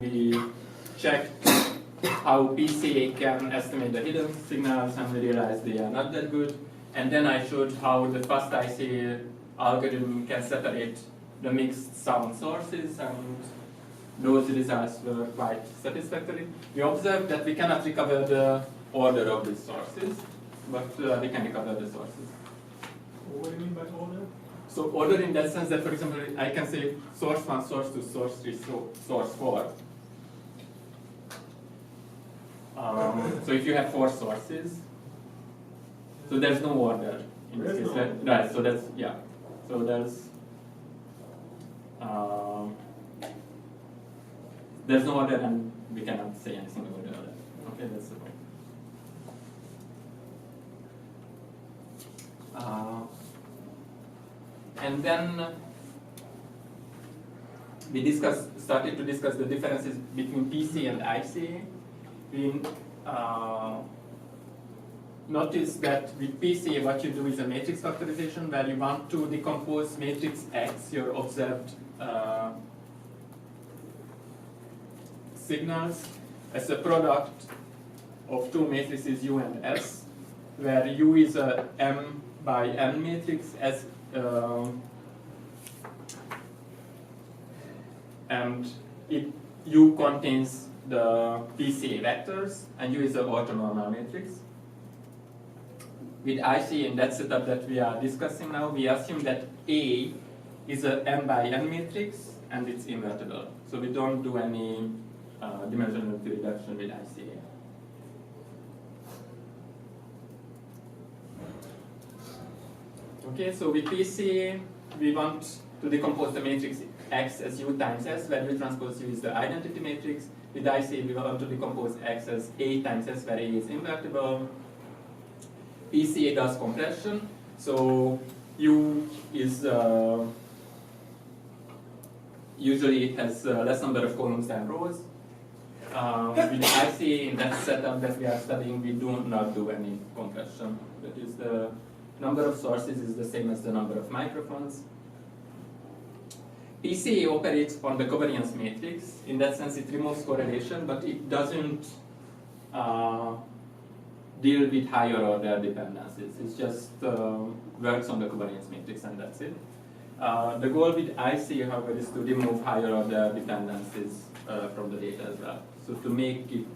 We checked how PCA can estimate the hidden signals, and we realized they are not that good. And then I showed how the fast ICA algorithm can separate the mixed sound sources, and those results were quite satisfactory. We observed that we cannot recover the order of these sources, but we can recover the sources. What do you mean by order? So order in that sense that, for example, I can say source 1, source 2, source 3, source 4. So if you have 4 sources, so there's no order in this case, right? Right, so that's, yeah. So there's no order, and we cannot say anything about the order. Okay, that's the point. And then we started to discuss the differences between PC and ICA. We noticed that with PCA what you do is a matrix factorization, where you want to decompose matrix X, your observed signals, as a product of 2 matrices U and S, where U is a M by N matrix, S, and U contains the PCA vectors, and U is an orthonormal matrix. With ICA, in that setup that we are discussing now, we assume that A is a M by N matrix, and it's invertible. So we don't do any dimensionality reduction with ICA. Okay, so with PCA, we want to decompose the matrix X as U times S, where U transpose U is the identity matrix. With ICA, we want to decompose X as A times S, where A is invertible. PCA does compression, so U is usually it has less number of columns than rows. With ICA, in that setup that we are studying, we do not do any compression. That is, the number of sources is the same as the number of microphones. PCA operates on the covariance matrix. In that sense, it removes correlation, but it doesn't deal with higher order dependencies. It just works on the covariance matrix, and that's it. The goal with ICA, however, is to remove higher order dependencies from the data as well. So to make it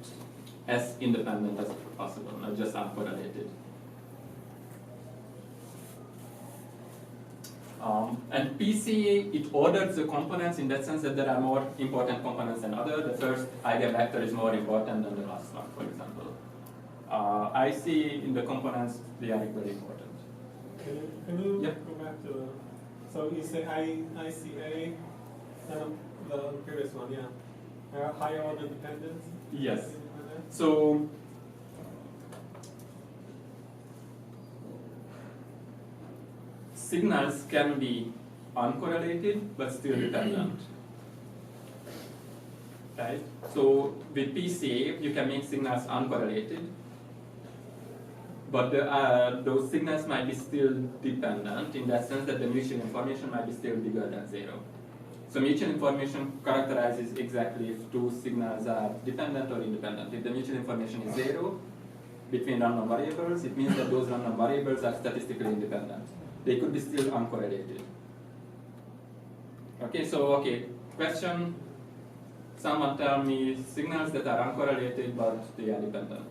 as independent as possible, not just uncorrelated. And PCA, it orders the components in that sense that there are more important components than others. The first eigenvector is more important than the last one, for example. ICA, in the components, they are equally important. Can you go back to, so you say ICA, the previous one, yeah. Higher order dependence? Yes. So, signals can be uncorrelated but still dependent. Right? So with PCA, you can make signals uncorrelated, but those signals might be still dependent in that sense that the mutual information might be still bigger than 0. So mutual information characterizes exactly if 2 signals are dependent or independent. If the mutual information is 0 between random variables, it means that those random variables are statistically independent. They could be still uncorrelated. Okay, so question. Someone tell me signals that are uncorrelated but they are dependent.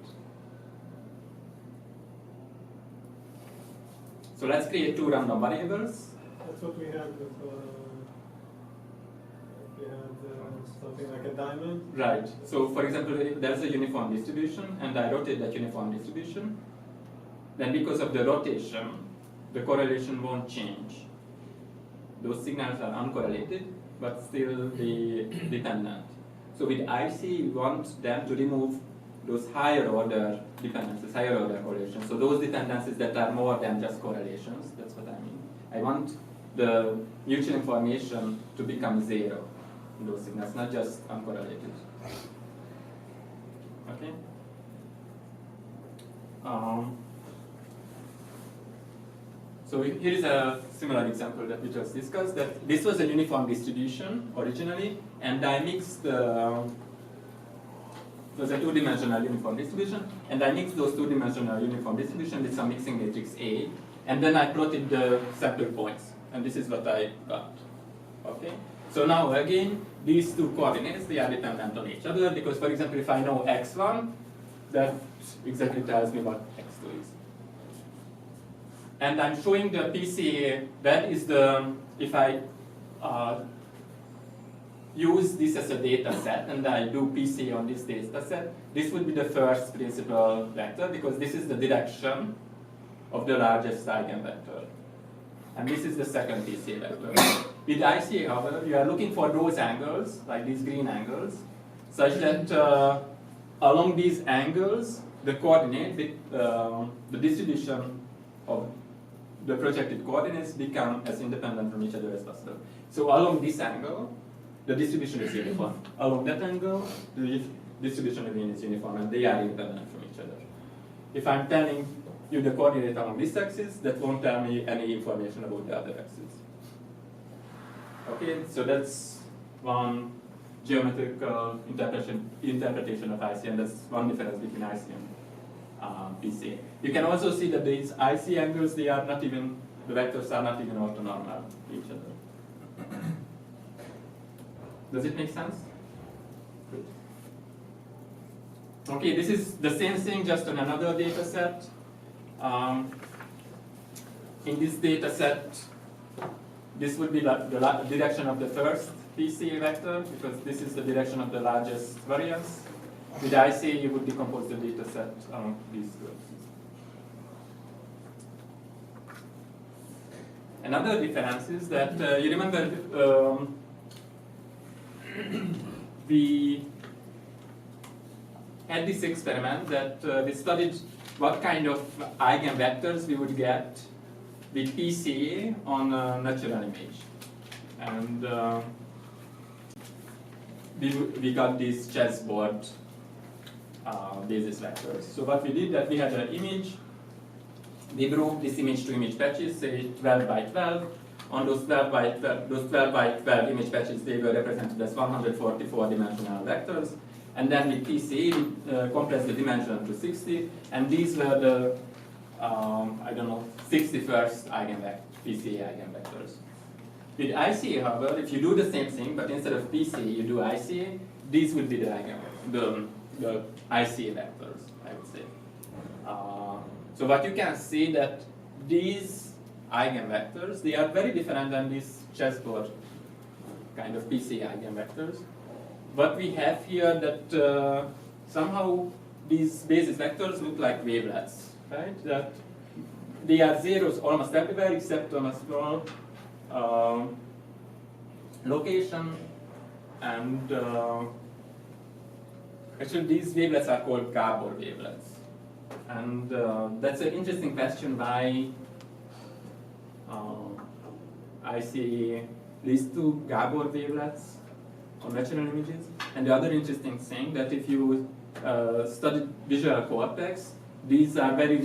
So let's create 2 random variables. That's what we had with, we had something like a diamond. Right. So for example, there's a uniform distribution, and I rotate that uniform distribution. Then because of the rotation, the correlation won't change. Those signals are uncorrelated, but still dependent. So with IC, we want them to remove those higher order dependencies, higher order correlations. So those dependencies that are more than just correlations, that's what I mean. I want the mutual information to become 0 in those signals, not just uncorrelated. Okay? So here is a similar example that we just discussed, that this was a uniform distribution originally, and I mixed it was a two-dimensional uniform distribution, and I mixed those two-dimensional uniform distribution with some mixing matrix A, and then I plotted the sample points, and this is what I got. Okay? So now again, these two coordinates, they are dependent on each other, because for example, if I know x1, that exactly tells me what x2 is. And I'm showing the PCA, that is the, if I use this as a data set and I do PCA on this data set, this would be the first principal vector because this is the direction of the largest eigenvector. And this is the second PCA vector. With ICA, however, you are looking for those angles, like these green angles, such that along these angles, the coordinate, the distribution of the projected coordinates become as independent from each other as possible. So along this angle, the distribution is uniform. Along that angle, the distribution again is uniform, and they are independent from each other. If I'm telling you the coordinate along this axis, that won't tell me any information about the other axis. Okay, so that's one geometrical interpretation of IC, and that's one difference between IC and PC. You can also see that these IC angles, they are not even, the vectors are not even orthonormal to each other. Does it make sense? Good. Okay, this is the same thing, just on another data set. In this data set, this would be the direction of the first PCA vector, because this is the direction of the largest variance. With ICA, you would decompose the data set along these curves. Another difference is that, you remember, we had this experiment that we studied what kind of eigenvectors we would get with PCA on a natural image. And we got these chessboard basis vectors. So what we did, that we had an image, we broke this image to image patches, say 12 by 12. On those 12 by 12 image patches, they were represented as 144 dimensional vectors. And then with PCA, we compressed the dimension to 60, and these were the, 61st PCA eigenvectors. With ICA, however, if you do the same thing, but instead of PCA, you do ICA, these would be the ICA vectors, I would say. So what you can see that these eigenvectors, they are very different than these chessboard kind of PCA eigenvectors. What we have here that somehow these basis vectors look like wavelets, right? That they are zeros almost everywhere except on a small location, and actually these wavelets are called Gabor wavelets. And that's an interesting question why I see these two Gabor wavelets on natural images. And the other interesting thing that if you study visual cortex, these are very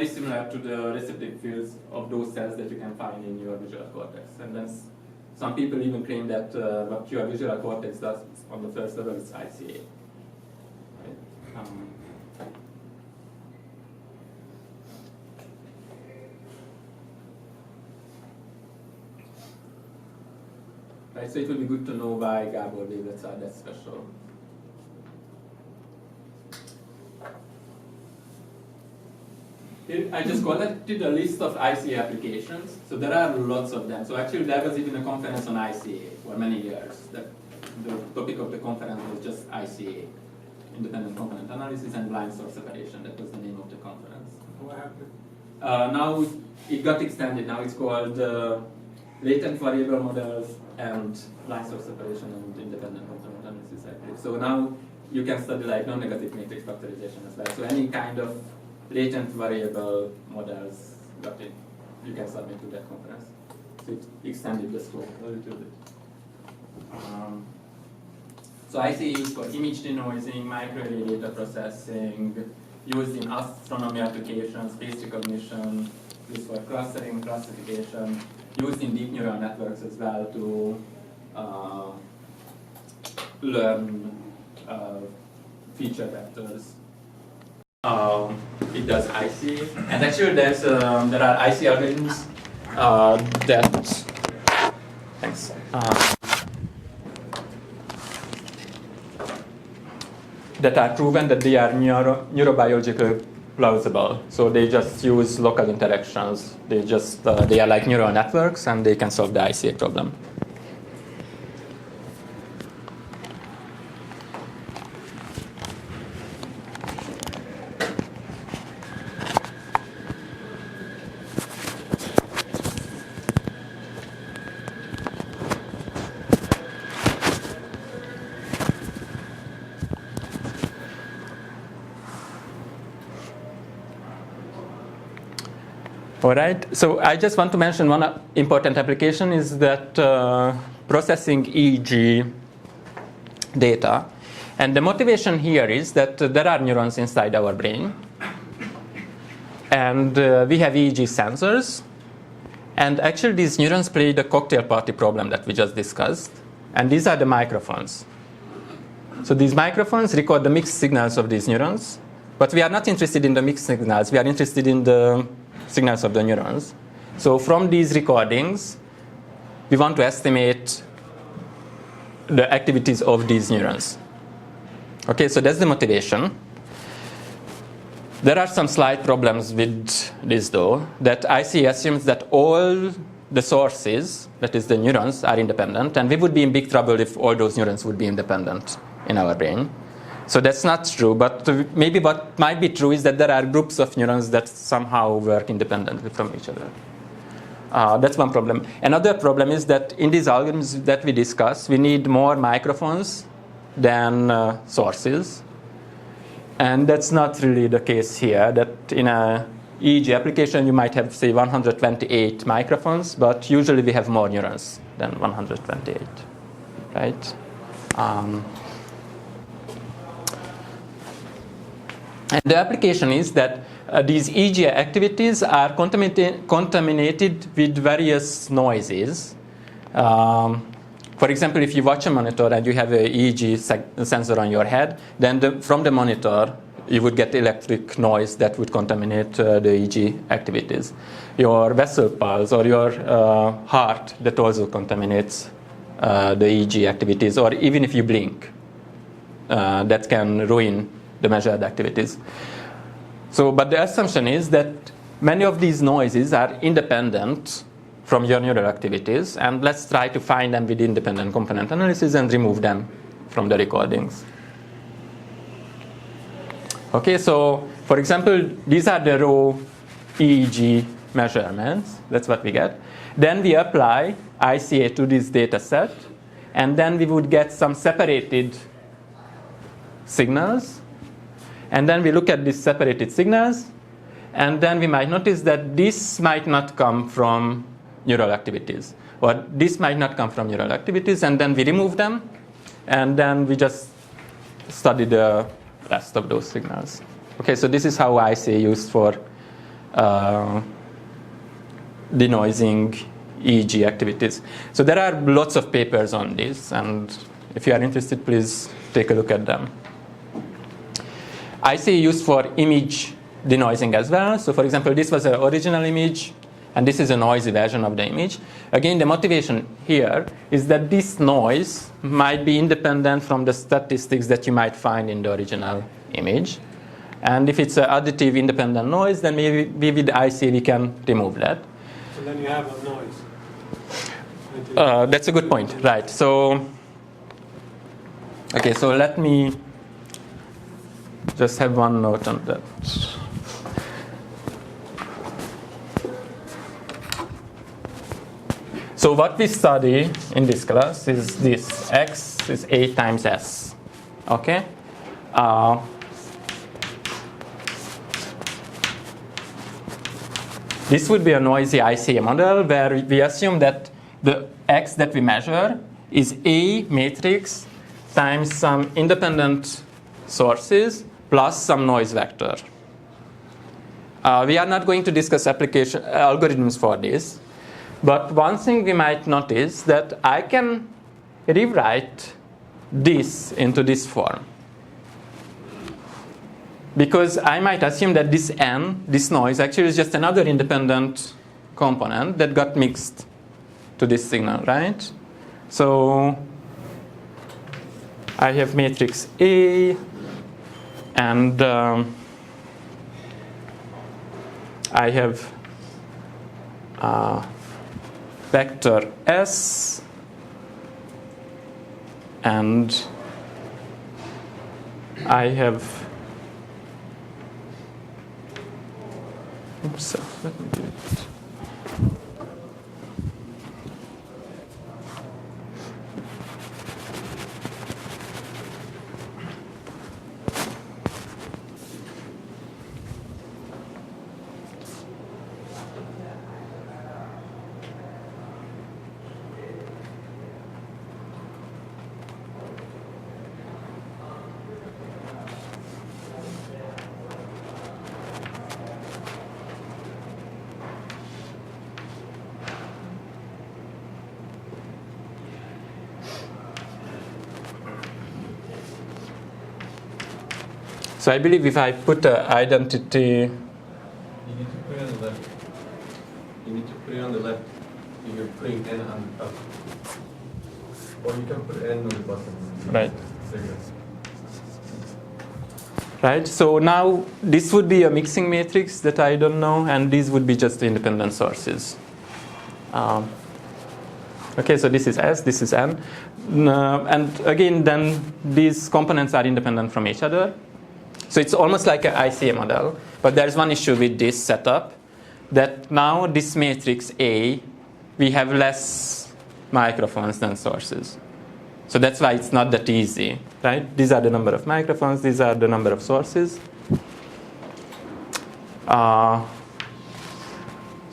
similar to the receptive fields of those cells that you can find in your visual cortex. And then some people even claim that what your visual cortex does on the first level is ICA. Right? Right, so it would be good to know why Gabor wavelets are that special. Here I just collected a list of ICA applications. So there are lots of them. So actually there was even a conference on ICA for many years. The topic of the conference was just ICA, independent component analysis and blind source separation. That was the name of the conference. What happened? Now it got extended. Now it's called latent variable models and blind source separation and independent component analysis, I believe. So now you can study like non-negative matrix factorization as well. So any kind of latent variable models that you can submit to that conference. So it extended the scope a little bit. So ICA is for image denoising, microarray data processing, used in astronomy applications, face recognition, used for clustering, classification, used in deep neural networks as well to learn feature vectors. It does IC, and actually there are IC algorithms that that are proven that they are neurobiologically plausible. So they just use local interactions. They are like neural networks, and they can solve the ICA problem. All right, so I just want to mention one important application is that processing EEG data. And the motivation here is that there are neurons inside our brain. And we have EEG sensors. And actually these neurons play the cocktail party problem that we just discussed. And these are the microphones. So these microphones record the mixed signals of these neurons. But we are not interested in the mixed signals. We are interested in the signals of the neurons. So from these recordings, we want to estimate the activities of these neurons. Okay, so that's the motivation. There are some slight problems with this though, that IC assumes that all the sources, that is the neurons, are independent, and we would be in big trouble if all those neurons would be independent in our brain. So that's not true, but maybe what might be true is that there are groups of neurons that somehow work independently from each other. That's one problem. Another problem is that in these algorithms that we discuss, we need more microphones than sources. And that's not really the case here, that in a EEG application, you might have, say, 128 microphones, but usually we have more neurons than 128, right? And the application is that these EEG activities are contaminated with various noises. For example, if you watch a monitor and you have an EEG sensor on your head, then from the monitor, you would get electric noise that would contaminate the EEG activities. Your vessel pulse or your heart, that also contaminates the EEG activities, or even if you blink, that can ruin the measured activities. So, but the assumption is that many of these noises are independent from your neural activities, and let's try to find them with independent component analysis and remove them from the recordings. Okay, so for example, these are the raw EEG measurements. That's what we get. Then we apply ICA to this data set, and then we would get some separated signals. And then we look at these separated signals, and then we might notice that this might not come from neural activities, or this might not come from neural activities, and then we remove them, and then we just study the rest of those signals. Okay, so this is how ICA used for denoising EEG activities. So there are lots of papers on this, and if you are interested, please take a look at them. ICA used for image denoising as well. So for example, this was an original image, and this is a noisy version of the image. Again, the motivation here is that this noise might be independent from the statistics that you might find in the original image. And if it's an additive independent noise, then maybe with ICA we can remove that. So then you have a noise. That's a good point, right. So, okay, so let me just have one note on that. So what we study in this class is this. X is A times S. Okay? This would be a noisy ICA model where we assume that the X that we measure is A matrix times some independent sources plus some noise vector. We are not going to discuss application algorithms for this, but one thing we might notice that I can rewrite this into this form. Because I might assume that this n, this noise, actually is just another independent component that got mixed to this signal, right? So I have matrix A, and I have vector S, and I have, oops, let me do it. So I believe if I put an identity, You need to put it on the left. You need to put it on the left. You're putting n on the top. Or you can put n on the bottom. right? There you go. Right. So now this would be a mixing matrix that I don't know, and these would be just independent sources. Okay, so this is S, this is N, and again, then these components are independent from each other. So it's almost like an ICA model, but there's one issue with this setup, that now this matrix A, we have less microphones than sources. So that's why it's not that easy, right? These are the number of microphones, these are the number of sources.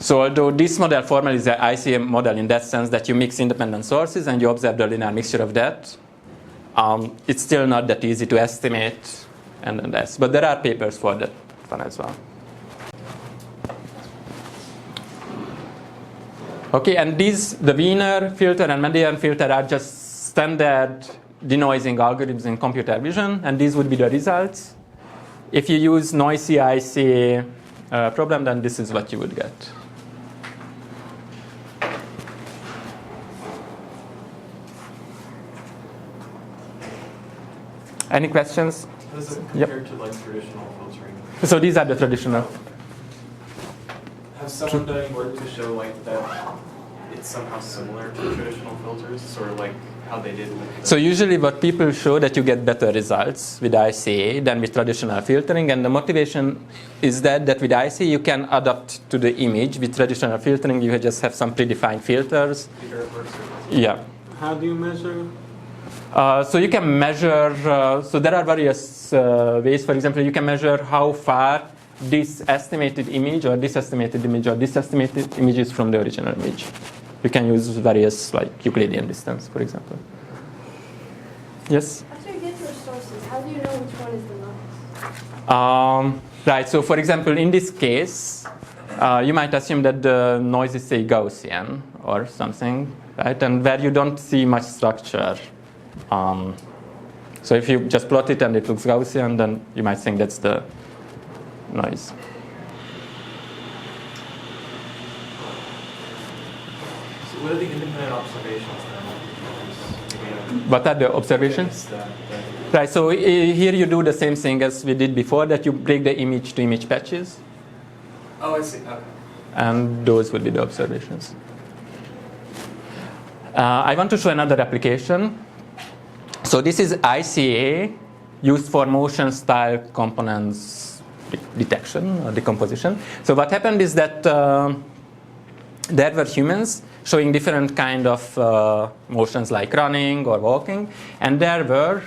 So although this model formally is an ICA model in that sense that you mix independent sources and you observe the linear mixture of that, it's still not that easy to estimate. And that's, but there are papers for that one as well. Okay, and these, the Wiener filter and Median filter, are just standard denoising algorithms in computer vision, and these would be the results. If you use noisy ICA problem, then this is what you would get. Any questions? How does it compare to like traditional filtering? So these are the traditional. Has someone done any work to show like that it's somehow similar to traditional filters, sort of like how they did with So usually what people show that you get better results with ICA than with traditional filtering, and the motivation is that with ICA you can adapt to the image. With traditional filtering you just have some predefined filters. Yeah. How do you measure? So you can measure, so there are various ways. For example, you can measure how far this estimated image or this estimated image or this estimated image is from the original image. You can use various, like Euclidean distance, for example. Yes? After you get your sources, how do you know which one is the noise? Right, so for example, in this case, you might assume that the noise is, say, Gaussian or something, right? And where you don't see much structure. So if you just plot it and it looks Gaussian, then you might think that's the noise. So what are the independent observations then? What are the observations? Right, so here you do the same thing as we did before, that you break the image to image patches. Oh, I see. Okay. And those would be the observations. I want to show another application. So this is ICA used for motion style components detection or decomposition. So what happened is that there were humans showing different kind of motions like running or walking, and there were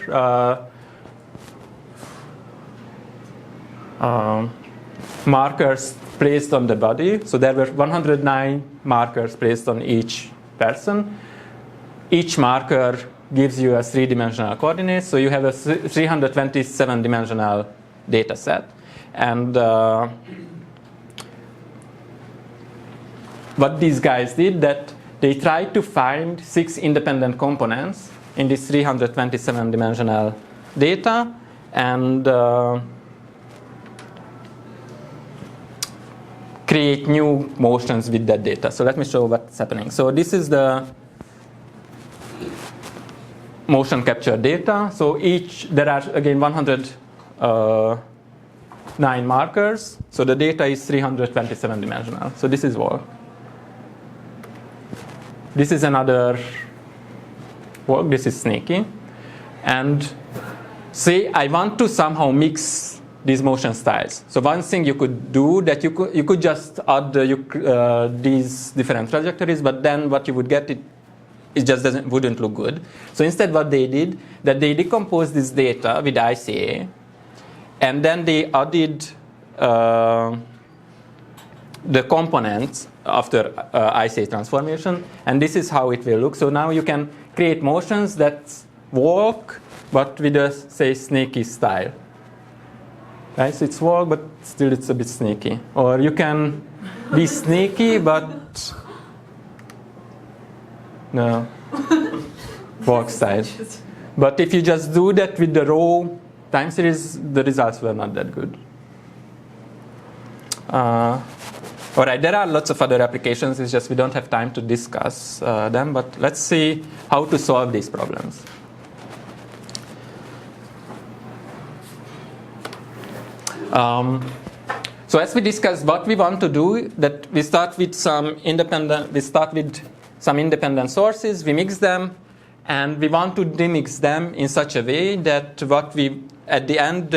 markers placed on the body. So there were 109 markers placed on each person. Each marker gives you a three-dimensional coordinate, so you have a 327-dimensional data set. And what these guys did, that they tried to find 6 independent components in this 327-dimensional data, and create new motions with that data. So let me show what's happening. So this is the motion capture data. So there are again 109 markers. So the data is 327 dimensional. So this is walk. This is another walk. This is sneaky. And say I want to somehow mix these motion styles. So one thing you could do, that you could just add these different trajectories, but then what you would get, it just wouldn't look good. So instead what they did, that they decomposed this data with ICA, and then they added the components after ICA transformation, and this is how it will look. So now you can create motions that walk, but with a, say, sneaky style. Right? So it's walk, but still it's a bit sneaky. Or you can be sneaky, but no, walk style. But if you just do that with the raw time series, the results were not that good. All right, there are lots of other applications. It's just we don't have time to discuss them. But let's see how to solve these problems. So as we discussed, what we want to do, that we start with some independent sources, we mix them, and we want to demix them in such a way that what we, at the end,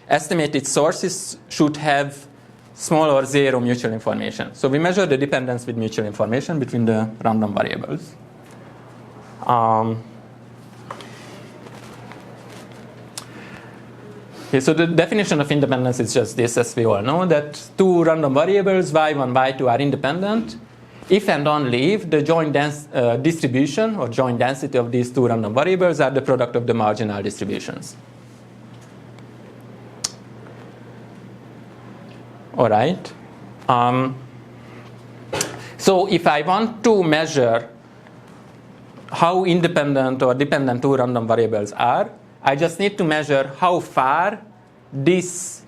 estimated sources should have small or zero mutual information. So we measure the dependence with mutual information between the random variables. Okay, so the definition of independence is just this, as we all know, that two random variables, y1, y2, are independent if and only if the joint distribution or joint density of these two random variables are the product of the marginal distributions. All right. So if I want to measure how independent or dependent two random variables are, I just need to measure how far this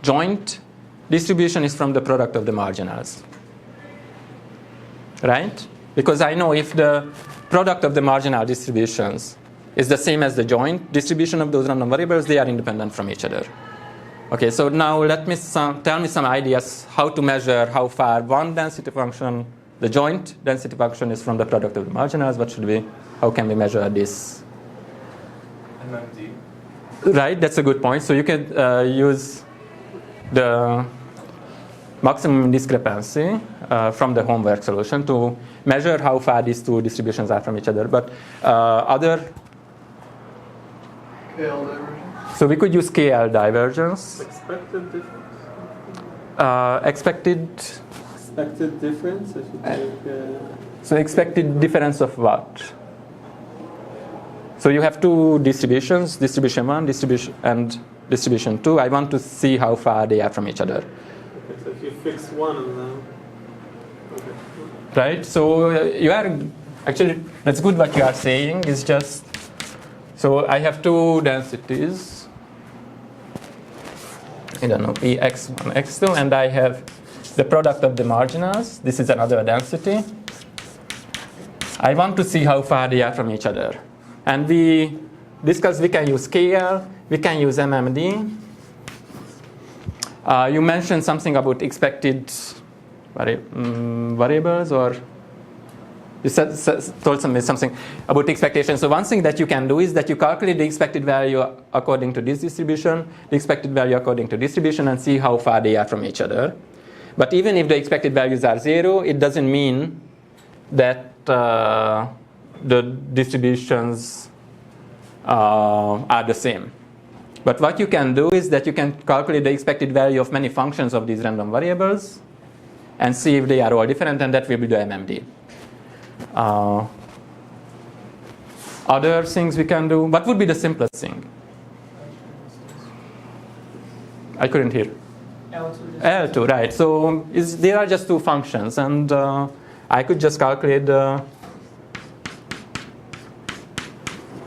joint distribution is from the product of the marginals. Right? Because I know if the product of the marginal distributions is the same as the joint distribution of those random variables, they are independent from each other. Okay, so now tell me some ideas how to measure how far one density function, the joint density function, is from the product of the marginals. How can we measure this? MMD. Right, that's a good point. So you can use the maximum discrepancy from the homework solution to measure how far these two distributions are from each other. But other... KL divergence? So we could use KL divergence. Expected difference? Expected difference, I should take... So expected difference of what? So you have two distributions, distribution 1 and distribution 2. I want to see how far they are from each other. Okay, so if you fix one of them... Okay. Right? So you are... Actually, that's good what you are saying. Is just... So I have two densities. I don't know, X1, X2, and I have the product of the marginals. This is another density. I want to see how far they are from each other. And we discussed we can use KL, we can use MMD. You mentioned something about expected variables, or you told me something about expectation. So one thing that you can do is that you calculate the expected value according to this distribution, the expected value according to distribution, and see how far they are from each other. But even if the expected values are 0, it doesn't mean that the distributions are the same. But what you can do is that you can calculate the expected value of many functions of these random variables and see if they are all different, and that will be the MMD. Other things we can do. What would be the simplest thing? I couldn't hear. L2, right. So there are just two functions, and I could just calculate the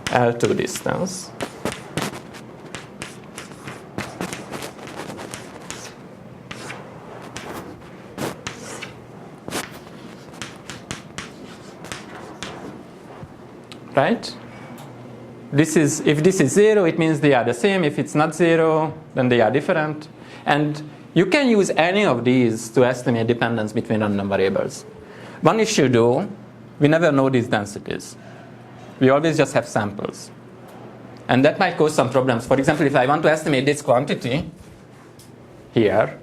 L2 distance. Right? If this is 0, it means they are the same. If it's not 0, then they are different. And you can use any of these to estimate dependence between random variables. One issue though, we never know these densities. We always just have samples. And that might cause some problems. For example, if I want to estimate this quantity here,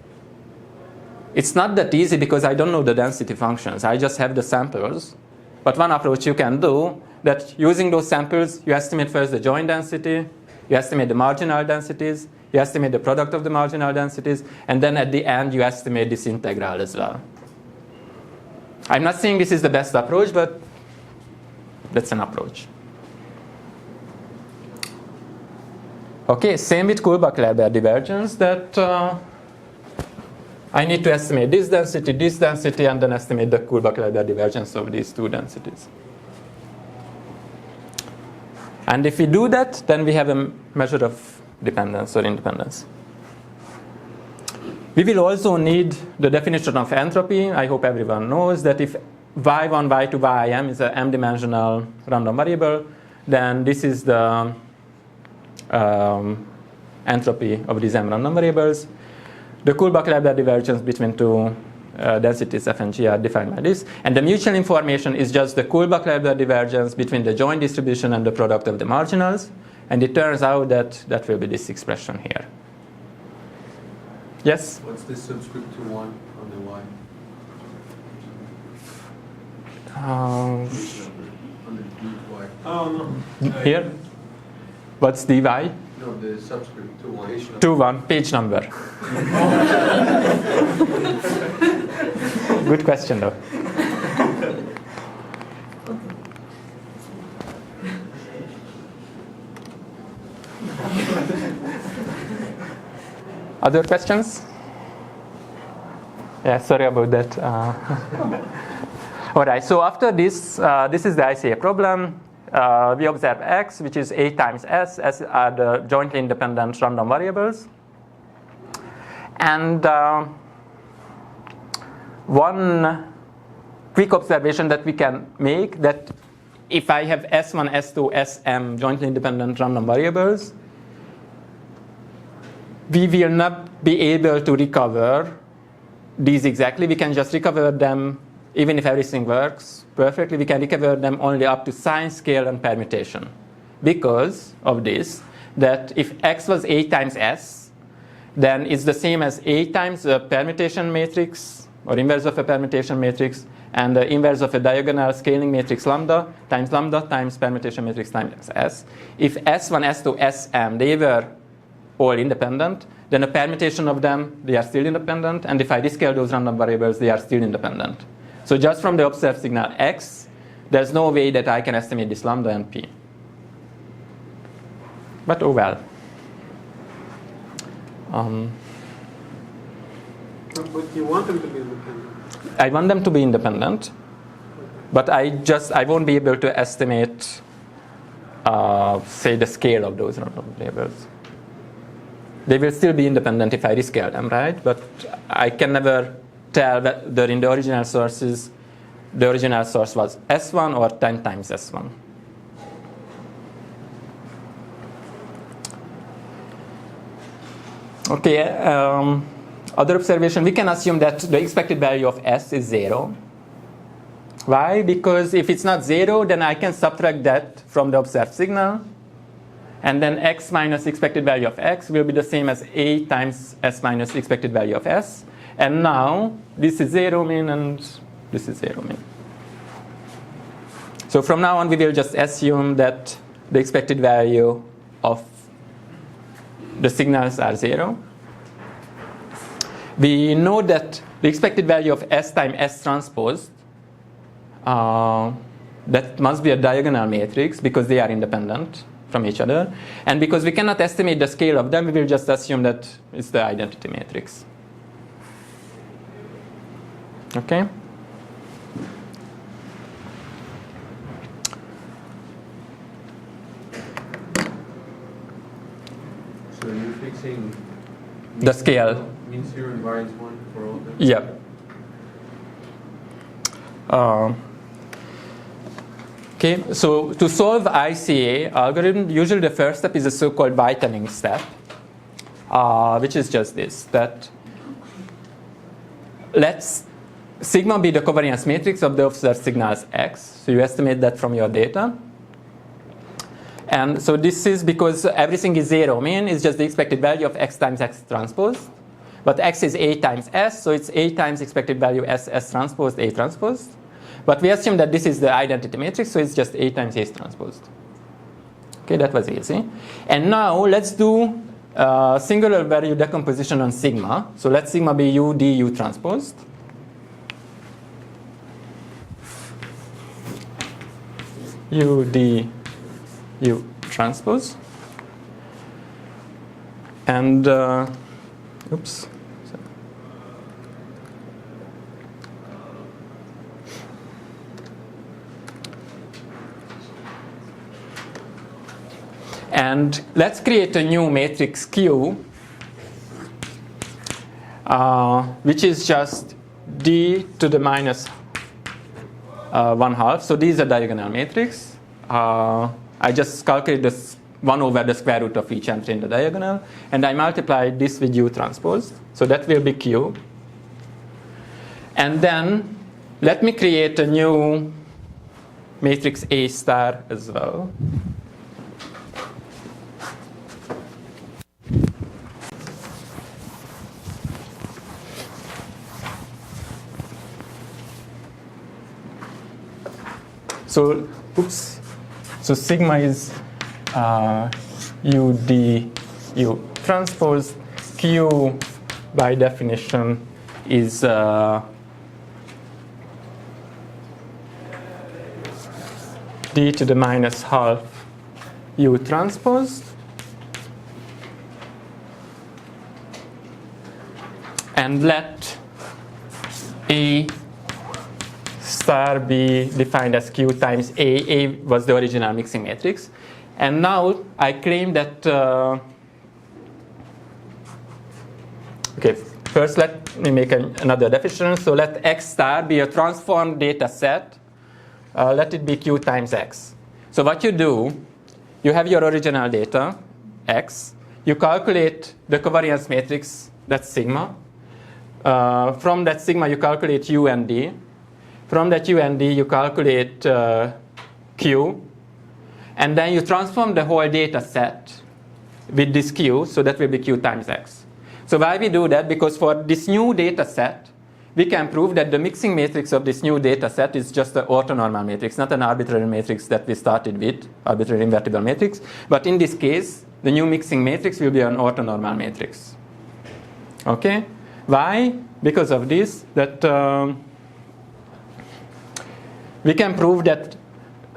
it's not that easy because I don't know the density functions. I just have the samples. But one approach you can do, that using those samples, you estimate first the joint density, you estimate the marginal densities, you estimate the product of the marginal densities, and then at the end you estimate this integral as well. I'm not saying this is the best approach, but that's an approach. Okay, same with Kullback-Leibler divergence, that I need to estimate this density, and then estimate the Kullback-Leibler divergence of these two densities. And if we do that, then we have a measure of dependence or independence. We will also need the definition of entropy. I hope everyone knows that if y1, y2, ym is an m-dimensional random variable, then this is the entropy of these m random variables. The Kullback-Leibler divergence between two densities f and g are defined by this. And the mutual information is just the Kullback-Leibler divergence between the joint distribution and the product of the marginals. And it turns out that that will be this expression here. Yes? What's this subscript to 1 on the y? On the dy. Oh, no. Here? What's dy? No, the subscript to 1. To 1, page number. Good question, though. Other questions? Yeah, sorry about that. All right, so after this, this is the ICA problem. We observe x, which is A times S. S are the jointly independent random variables. And one quick observation that we can make, that if I have S1, S2, Sm jointly independent random variables, we will not be able to recover these exactly. We can just recover them, even if everything works perfectly, we can recover them only up to sign, scale, and permutation. Because of this, that if x was A times S, then it's the same as A times a permutation matrix, or inverse of a permutation matrix, and the inverse of a diagonal scaling matrix lambda times permutation matrix times S. If S1, S2, Sm, they were all independent, then a permutation of them, they are still independent, and if I rescale those random variables, they are still independent. So just from the observed signal x, there's no way that I can estimate this lambda and p. But oh well. But you want them to be independent. I want them to be independent, but I won't be able to estimate, say, the scale of those random variables. They will still be independent if I rescale them, right? But I can never tell whether in the original sources, the original source was S1 or 10 times S1. Okay, other observation, we can assume that the expected value of S is 0. Why? Because if it's not 0, then I can subtract that from the observed signal. And then x minus expected value of x will be the same as A times S minus expected value of S. And now, this is 0 mean and this is 0 mean. So from now on, we will just assume that the expected value of the signals are 0. We know that the expected value of S times S transpose, that must be a diagonal matrix because they are independent from each other. And because we cannot estimate the scale of them, we will just assume that it's the identity matrix. Okay. So you're fixing The scale. mean zero and variance 1 for all of them? Yep. Okay, so to solve ICA algorithm, usually the first step is a so-called whitening step, which is just this, that let's sigma be the covariance matrix of the observed signals x. So you estimate that from your data. And so this is because everything is zero. Mean is just the expected value of x times x transpose. But x is a times s, so it's a times expected value s transposed, a transposed. But we assume that this is the identity matrix, so it's just a times a transposed. Okay, that was easy. And now let's do singular value decomposition on sigma. So let sigma be u d u transposed. U d u transpose. And oops. And let's create a new matrix Q, which is just d to the minus 1/2. So this is a diagonal matrix. I just calculate this 1 over the square root of each entry in the diagonal, and I multiply this with U transpose. So that will be Q. And then let me create a new matrix A star as well. So, oops. So sigma is U d U transpose. Q by definition is d to the minus 1/2 U transpose. And let A star be defined as Q times A. A was the original mixing matrix. And now I claim that, okay, first let me make another definition. So let X star be a transformed data set. Let it be Q times X. So what you do, you have your original data, X. You calculate the covariance matrix, that's sigma. From that sigma, you calculate U and D. From that U and D, you calculate Q. And then you transform the whole data set with this Q, so that will be Q times X. So why we do that? Because for this new data set, we can prove that the mixing matrix of this new data set is just an orthonormal matrix, not an arbitrary matrix that we started with, arbitrary invertible matrix. But in this case, the new mixing matrix will be an orthonormal matrix. Okay? Why? Because of this, that we can prove that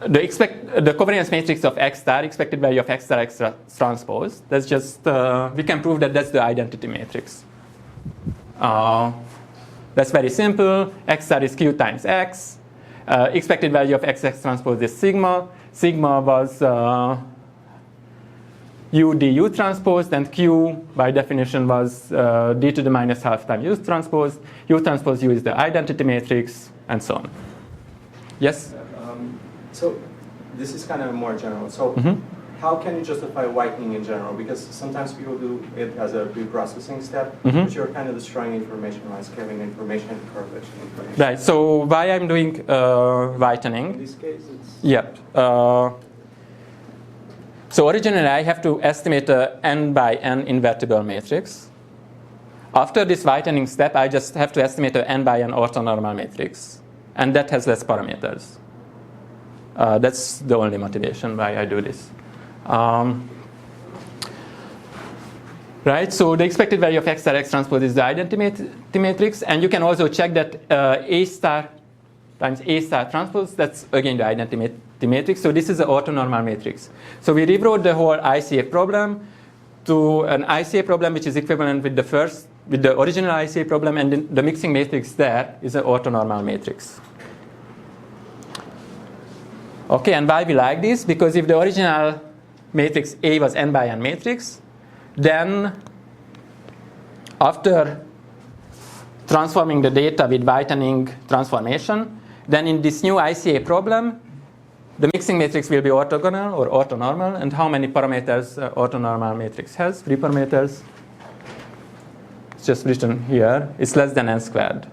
the covariance matrix of X star, expected value of X star X transpose, that's just, we can prove that that's the identity matrix. That's very simple. X star is Q times X. Expected value of X transpose is sigma. Sigma was U d U transpose, and Q by definition was d to the minus 1/2 times U transpose. U transpose U is the identity matrix, and so on. Yes? So this is kind of more general. So how can you justify whitening in general? Because sometimes people do it as a pre-processing step, but you're kind of destroying information, like scaling information, correlation information. Right. So why I'm doing whitening? In this case, it's... Yep. So originally, I have to estimate a n by n invertible matrix. After this whitening step, I just have to estimate a n by n orthonormal matrix. And that has less parameters. That's the only motivation why I do this. Right, so the expected value of X star X transpose is the identity matrix. And you can also check that A star times A star transpose, that's again the identity matrix. So this is an orthonormal matrix. So we rewrote the whole ICA problem to an ICA problem which is equivalent with the first with the original ICA problem, and the mixing matrix there is an orthonormal matrix. Okay, and why we like this? Because if the original matrix A was n by n matrix, then after transforming the data with whitening transformation, then in this new ICA problem, the mixing matrix will be orthogonal or orthonormal. And how many parameters orthonormal matrix has? 3 parameters. It's just written here. It's less than n squared.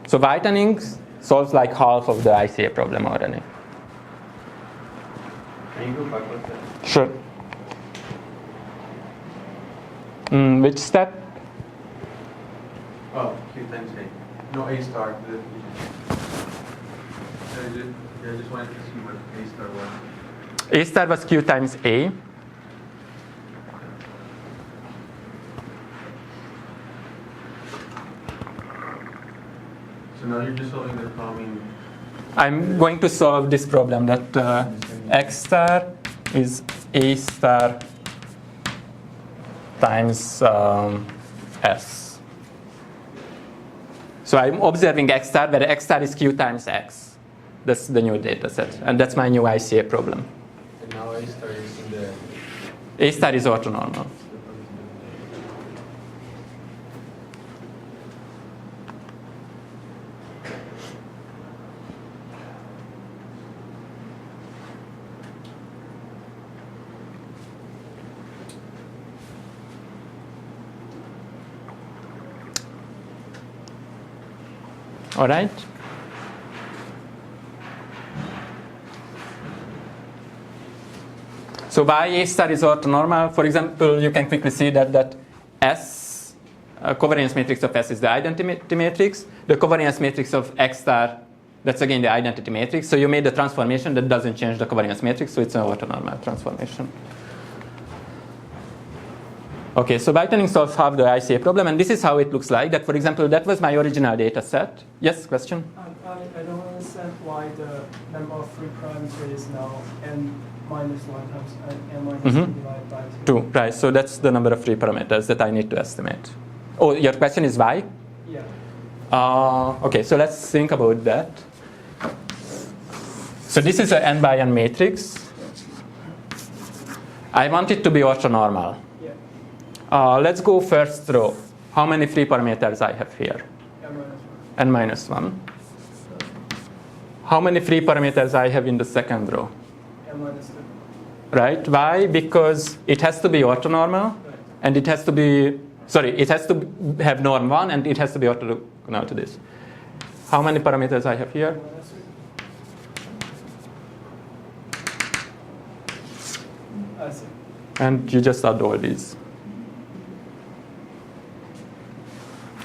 So whitening solves like half of the ICA problem already. Can you go back like that? Sure. Which step? Oh, Q times A. No, A star. I just wanted to see what A star was. A star was Q times A. So now you're just solving the following. I'm going to solve this problem that X star is A star times S. So I'm observing X star where X star is Q times X. That's the new data set. And that's my new ICA problem. And now A star is in the. A star is orthonormal. All right. So why A star is orthonormal? For example, you can quickly see that S, covariance matrix of S is the identity matrix. The covariance matrix of X star, that's again the identity matrix. So you made the transformation that doesn't change the covariance matrix, so it's an orthonormal transformation. Okay, so whitening solves half the ICA problem, and this is how it looks like. That, for example, that was my original data set. Yes, question? I don't understand why the number of free parameters is now n minus 1 times n minus 2 divided by 2. 2, right. So that's the number of free parameters that I need to estimate. Oh, your question is why? Yeah. Okay, so let's think about that. So this is an n by n matrix. I want it to be orthonormal. Let's go first row. How many free parameters I have here? N minus 1. How many free parameters I have in the second row? N minus 2. Right? Why? Because it has to be orthonormal, and it has to be, it has to have norm 1, and it has to be orthogonal to this. How many parameters I have here? I see. And you just add all these.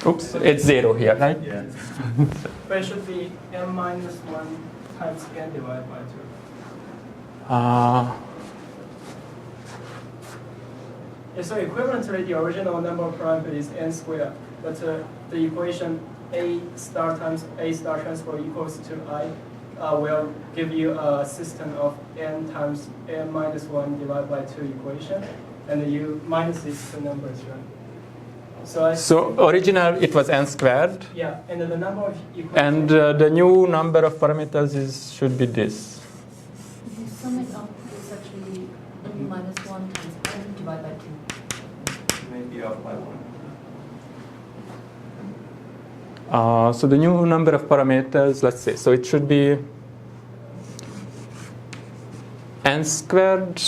Oops, it's 0 here, right? Yeah. But it should be n minus 1 times n divided by 2. So equivalently, the original number of parameters is n squared, but the equation A star times A star transpose equals to I will give you a system of n times n minus 1 divided by 2 equation, and you minus these two numbers, right? So original it was n squared. Yeah, and the number of equations. And the new number of parameters should be this. The summing up is actually n minus 1 times n divided by 2. Maybe off by 1. So the new number of parameters, let's say, so it should be n squared.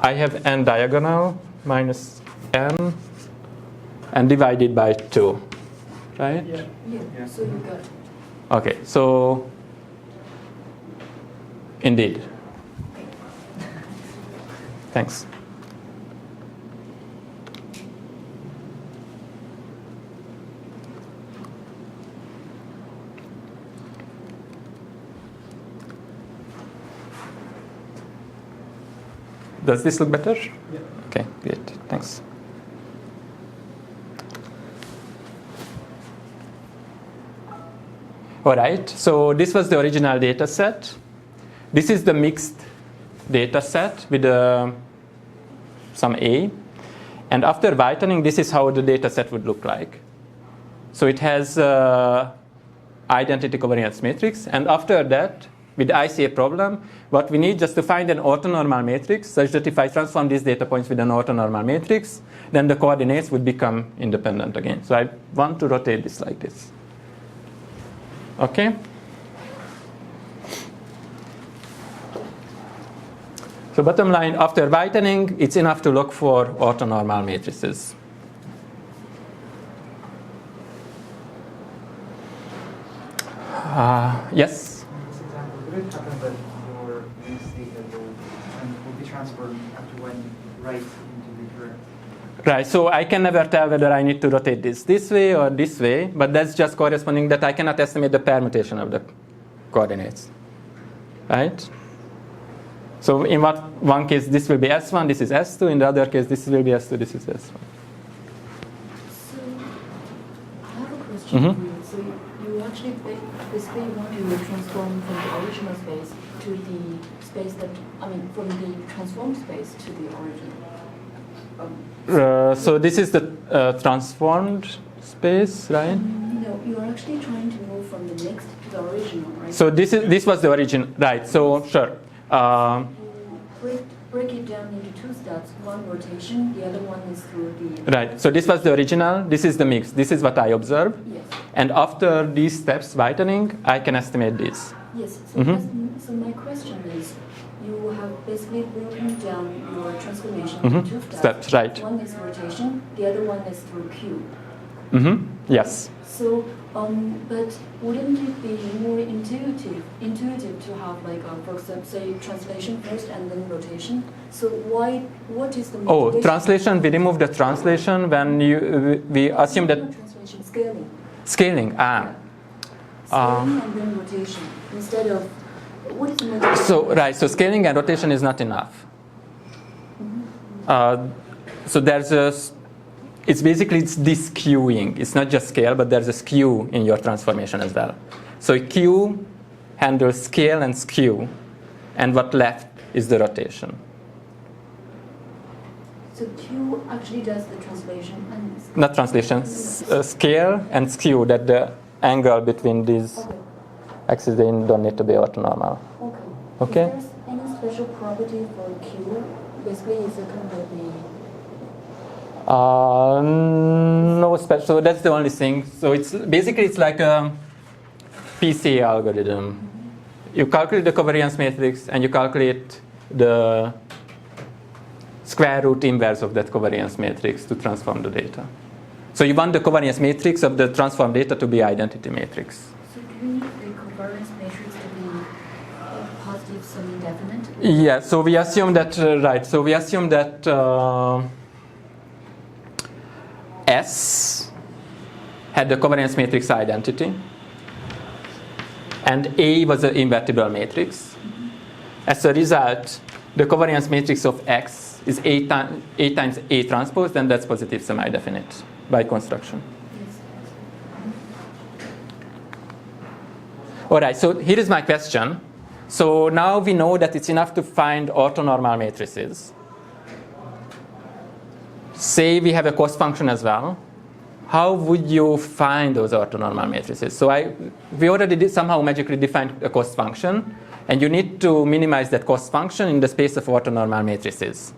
I have n diagonal minus n. And divided by 2, right? Yeah. Yeah, so you got. Okay, so indeed. Thanks. Does this look better? Yeah. Okay, great. Thanks. All right, so this was the original data set. This is the mixed data set with some A. And after whitening, this is how the data set would look like. So it has identity covariance matrix. And after that, with the ICA problem, what we need just to find an orthonormal matrix such that if I transform these data points with an orthonormal matrix, then the coordinates would become independent again. So I want to rotate this like this. Okay? So bottom line, after whitening, it's enough to look for orthonormal matrices. Yes? In this example, would it happen that your mixed data will be transformed after when you write into the correct? Right, so I can never tell whether I need to rotate this way or this way, but that's just corresponding that I cannot estimate the permutation of the coordinates. Right? So in one case, this will be S1, this is S2. In the other case, this will be S2, this is S1. So I have a question for you. So you actually basically want to transform from the original space to the space that, from the transformed space to the original. So this is the transformed space, right? No, you are actually trying to move from the mixed to the original, right? So this was the origin, right? So sure. Break it down into two steps. One rotation, the other one is through the. Right. So this was the original. This is the mix. This is what I observe. Yes. And after these steps whitening, I can estimate this. Yes. So, so my question is, you have basically broken down your transformation into two steps. Right. One is rotation, the other one is through Q. Yes. So, but wouldn't it be more intuitive to have like for example, say translation first and then rotation? So what is the motivation? Translation. We remove the translation when we assume that translation scaling. Scaling. Scaling and then rotation instead of what is the motivation? So scaling and rotation is not enough. So there's it's this skewing. It's not just scale, but there's a skew in your transformation as well. So Q handles scale and skew, and what left is the rotation. So Q actually does the translation and scale. Not translation, scale and skew, that the angle between these axes, they don't need to be orthonormal. Okay? Is there any special property for Q? Basically, is it going to be no special. So that's the only thing. So it's like a PCA algorithm. You calculate the covariance matrix and you calculate the square root inverse of that covariance matrix to transform the data. So you want the covariance matrix of the transformed data to be identity matrix. So do you need the covariance matrix to be positive semi-definite? Yeah. So we assume that right. So we assume that. S had the covariance matrix identity, and A was an invertible matrix. As a result, the covariance matrix of X is A times A transpose, then that's positive semi-definite by construction. Yes. All right, so here is my question. So now we know that it's enough to find orthonormal matrices. Say we have a cost function as well. How would you find those orthonormal matrices? So we already somehow magically defined a cost function, and you need to minimize that cost function in the space of orthonormal matrices.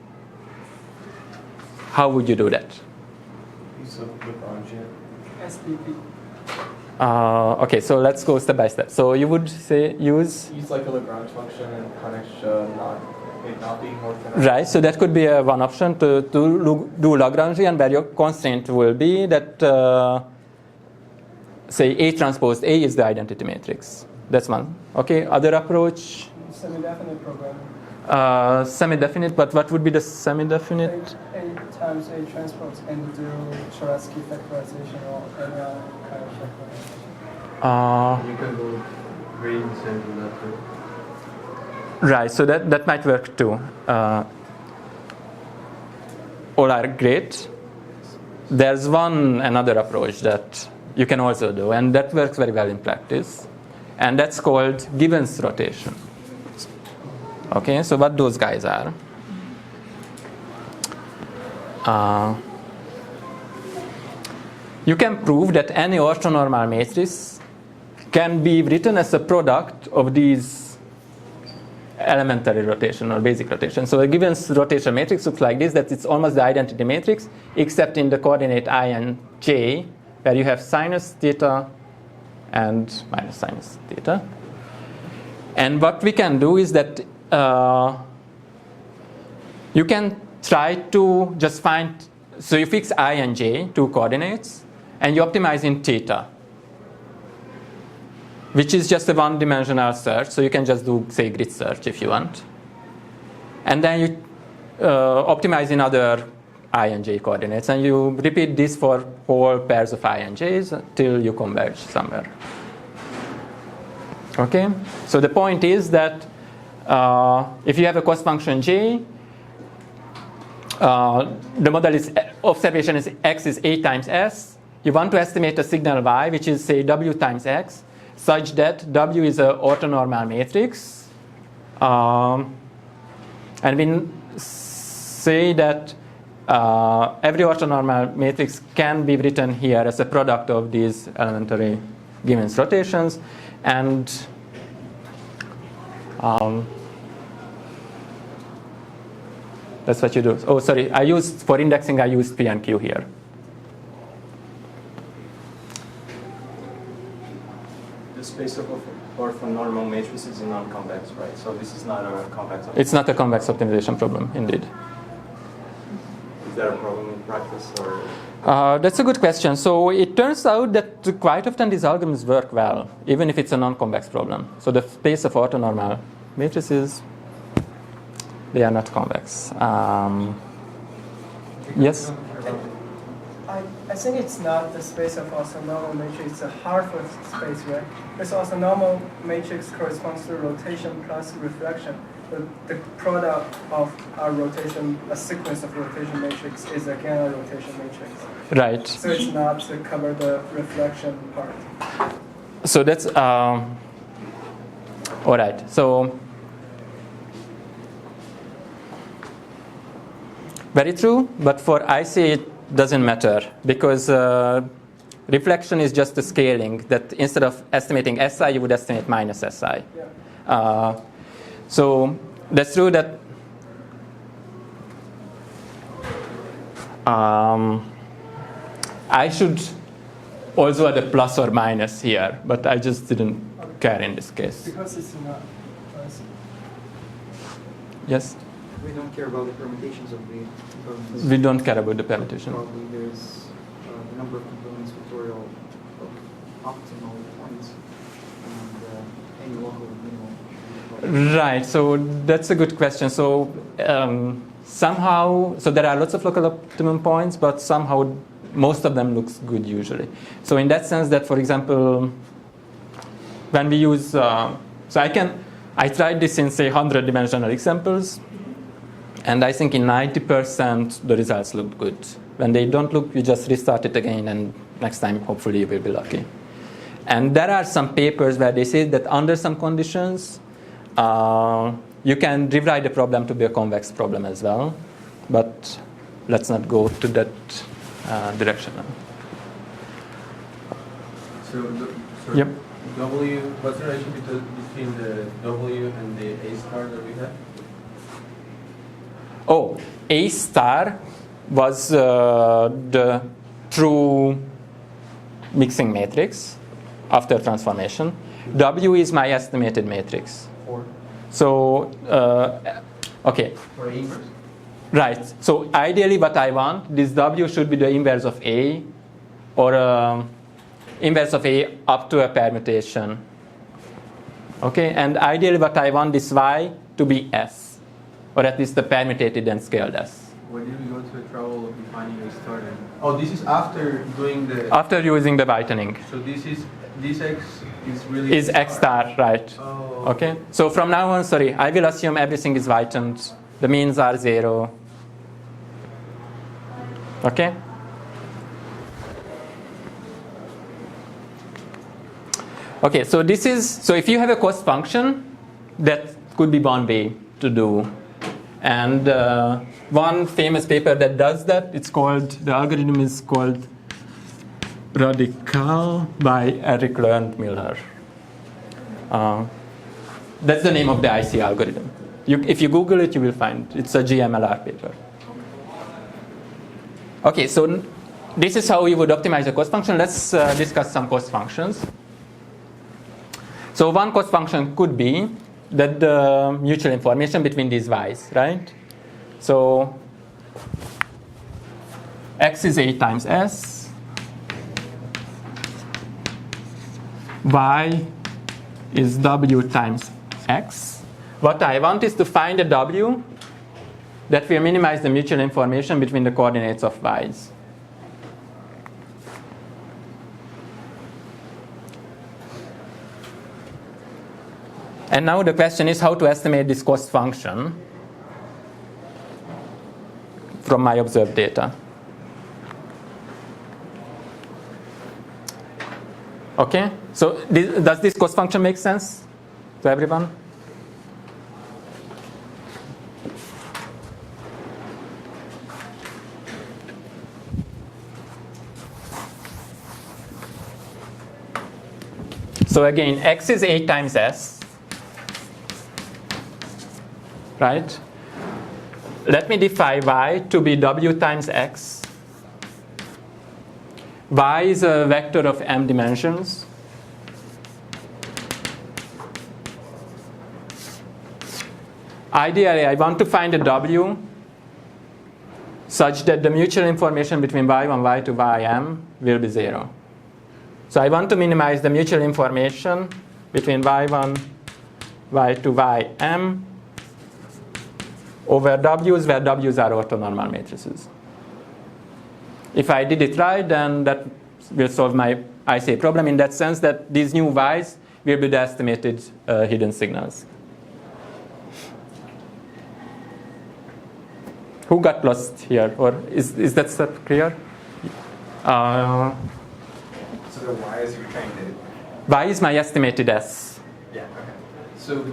How would you do that? Use of Lagrangian. SDP. Okay, so let's go step by step. So you would say use like a Lagrange function and punish not being orthonormal. right. So that could be one option to do Lagrangian, where your constraint will be that say A transpose A is the identity matrix. That's one. Okay. Other approach. Semi-definite program. Semi-definite, but what would be the semi-definite? A times A transpose and do Sharatsky factorization or any other kind of factorization. You can go gradients and do that too. Right, so that might work too. All are great. There's another approach that you can also do, and that works very well in practice, and that's called Gibbons rotation. Okay, so what those guys are. you can prove that any orthonormal matrix can be written as a product of these elementary rotation or basic rotation. So a given rotation matrix looks like this, that it's almost the identity matrix, except in the coordinate I and j, where you have sinus theta and minus sinus theta. And what we can do is that you can try to just find, so you fix I and j, two coordinates, and you optimize in theta, which is just a one-dimensional search. So you can just do, say, grid search if you want. And then you optimize in other I and j coordinates. And you repeat this for whole pairs of I and j's till you converge somewhere. Okay? So the point is that if you have a cost function j, the model is, observation is x is a times s. You want to estimate a signal y, which is, say, w times x, such that W is an orthonormal matrix. And we say that every orthonormal matrix can be written here as a product of these elementary given rotations. And that's what you do. Oh, sorry, for indexing, I used P and Q here. Space of orthonormal matrices is non-convex, right? So this is not a convex. It's not a convex optimization problem, indeed. Is there a problem in practice, or? That's a good question. So it turns out that quite often these algorithms work well, even if it's a non-convex problem. So the space of orthonormal matrices, they are not convex. Yes? I think it's not the space of orthonormal matrix, it's a Hartford space, right? This orthonormal matrix corresponds to rotation plus reflection. The product of a rotation, a sequence of rotation matrix is again a rotation matrix. Right. So it's not to cover the reflection part. So that's, all right. So, very true, but for ICA it doesn't matter, because reflection is just a scaling that instead of estimating SI, you would estimate minus SI. Yeah. So that's true that I should also add a plus or minus here, but I just didn't care in this case. Because it's not. Yes? We don't care about the permutations of the components. We don't care about the permutation. Probably there's a number of components factorial of optimal points and any local minimal. Right, so that's a good question. So somehow, so there are lots of local optimum points, but somehow most of them looks good usually. So in that sense that, for example, when we use, so I tried this in, say, 100-dimensional examples, and I think in 90% the results look good. When they don't look, you just restart it again, and next time hopefully you will be lucky. And there are some papers where they say that under some conditions, you can rewrite the problem to be a convex problem as well. But let's not go to that direction now. Yep. W, what's the relation between the W and the A star that we have? Oh, A star was the true mixing matrix after transformation. W is my estimated matrix. So, okay. For A inverse? Right. So ideally what I want, this W should be the inverse of A, or inverse of A up to a permutation. Okay, and ideally what I want this Y to be S, or at least the permutated and scaled S. Why did we go to the trouble of defining A star then? Oh, this is after doing the... After using the whitening. So this X is really... Is X star, right. Oh. Okay, so from now on, sorry, I will assume everything is whitened. The means are 0. Okay? Okay, so this is, so if you have a cost function, that could be one way to do. And one famous paper that does that, it's called, the algorithm is called Radical by Eric Lerndmiller. That's the name of the ICA algorithm. If you Google it, you will find it's a GMLR paper. Okay, so this is how we would optimize the cost function. Let's discuss some cost functions. So one cost function could be that the mutual information between these y's, right? So x is a times s, y is w times x. What I want is to find a w that will minimize the mutual information between the coordinates of y's. And now the question is how to estimate this cost function from my observed data. Okay, so does this cost function make sense to everyone? So again, x is a times s, right? Let me define y to be w times x. Y is a vector of m dimensions. Ideally, I want to find a w such that the mutual information between y1, y2, ym will be 0. So I want to minimize the mutual information between y1, y2, ym over w's where w's are orthonormal matrices. If I did it right, then that will solve my ICA problem in that sense that these new y's will be the estimated hidden signals. Who got lost here? Or is that step clear? So the y is you're trying to... Y is my estimated S. Yeah, okay. So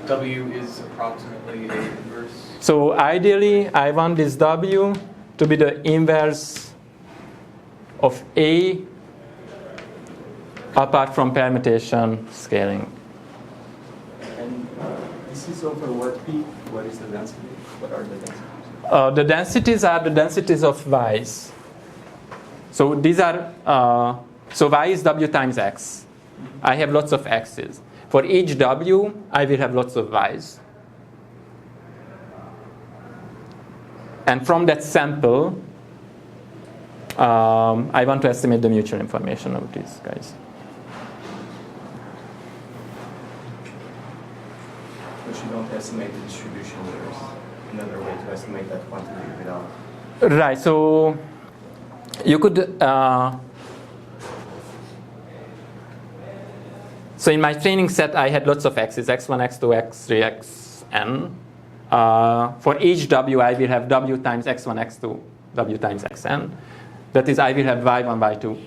w is approximately a inverse? So ideally, I want this w to be the inverse of A apart from permutation scaling. And this is over what peak? What is the density? What are the densities? The densities are the densities of y's. So these are, so y is w times x. I have lots of x's. For each w, I will have lots of y's. And from that sample, I want to estimate the mutual information of these guys. But you don't estimate the distribution. There's another way to estimate that quantity without. Right. So you could. So in my training set, I had lots of x's: x1, x2, x3, xn. For each w, I will have w times x1, x2, w times xn. That is, I will have y1, y2,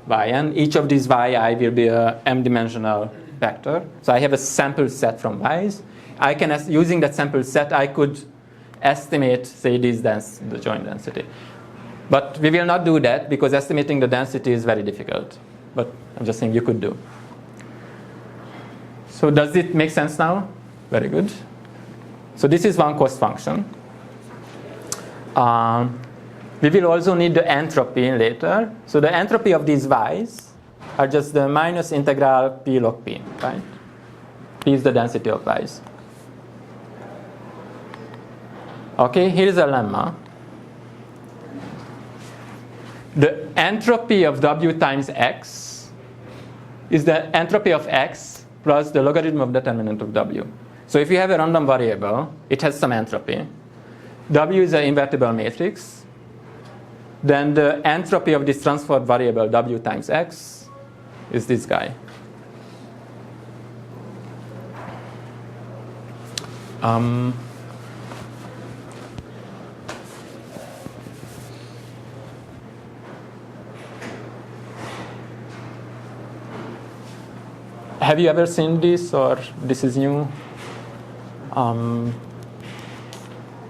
yn. Each of these y will be a m-dimensional vector. So I have a sample set from y's. I can, using that sample set, I could estimate, say, the joint density. But we will not do that because estimating the density is very difficult. But I'm just saying you could do. So does it make sense now? Very good. So this is one cost function. We will also need the entropy later. So the entropy of these y's are just the minus integral p log p, right? P is the density of y's. Okay, here's a lemma. The entropy of w times x is the entropy of x plus the logarithm of determinant of w. So if you have a random variable, it has some entropy. W is an invertible matrix. Then the entropy of this transformed variable w times x is this guy. Have you ever seen this, or this is new?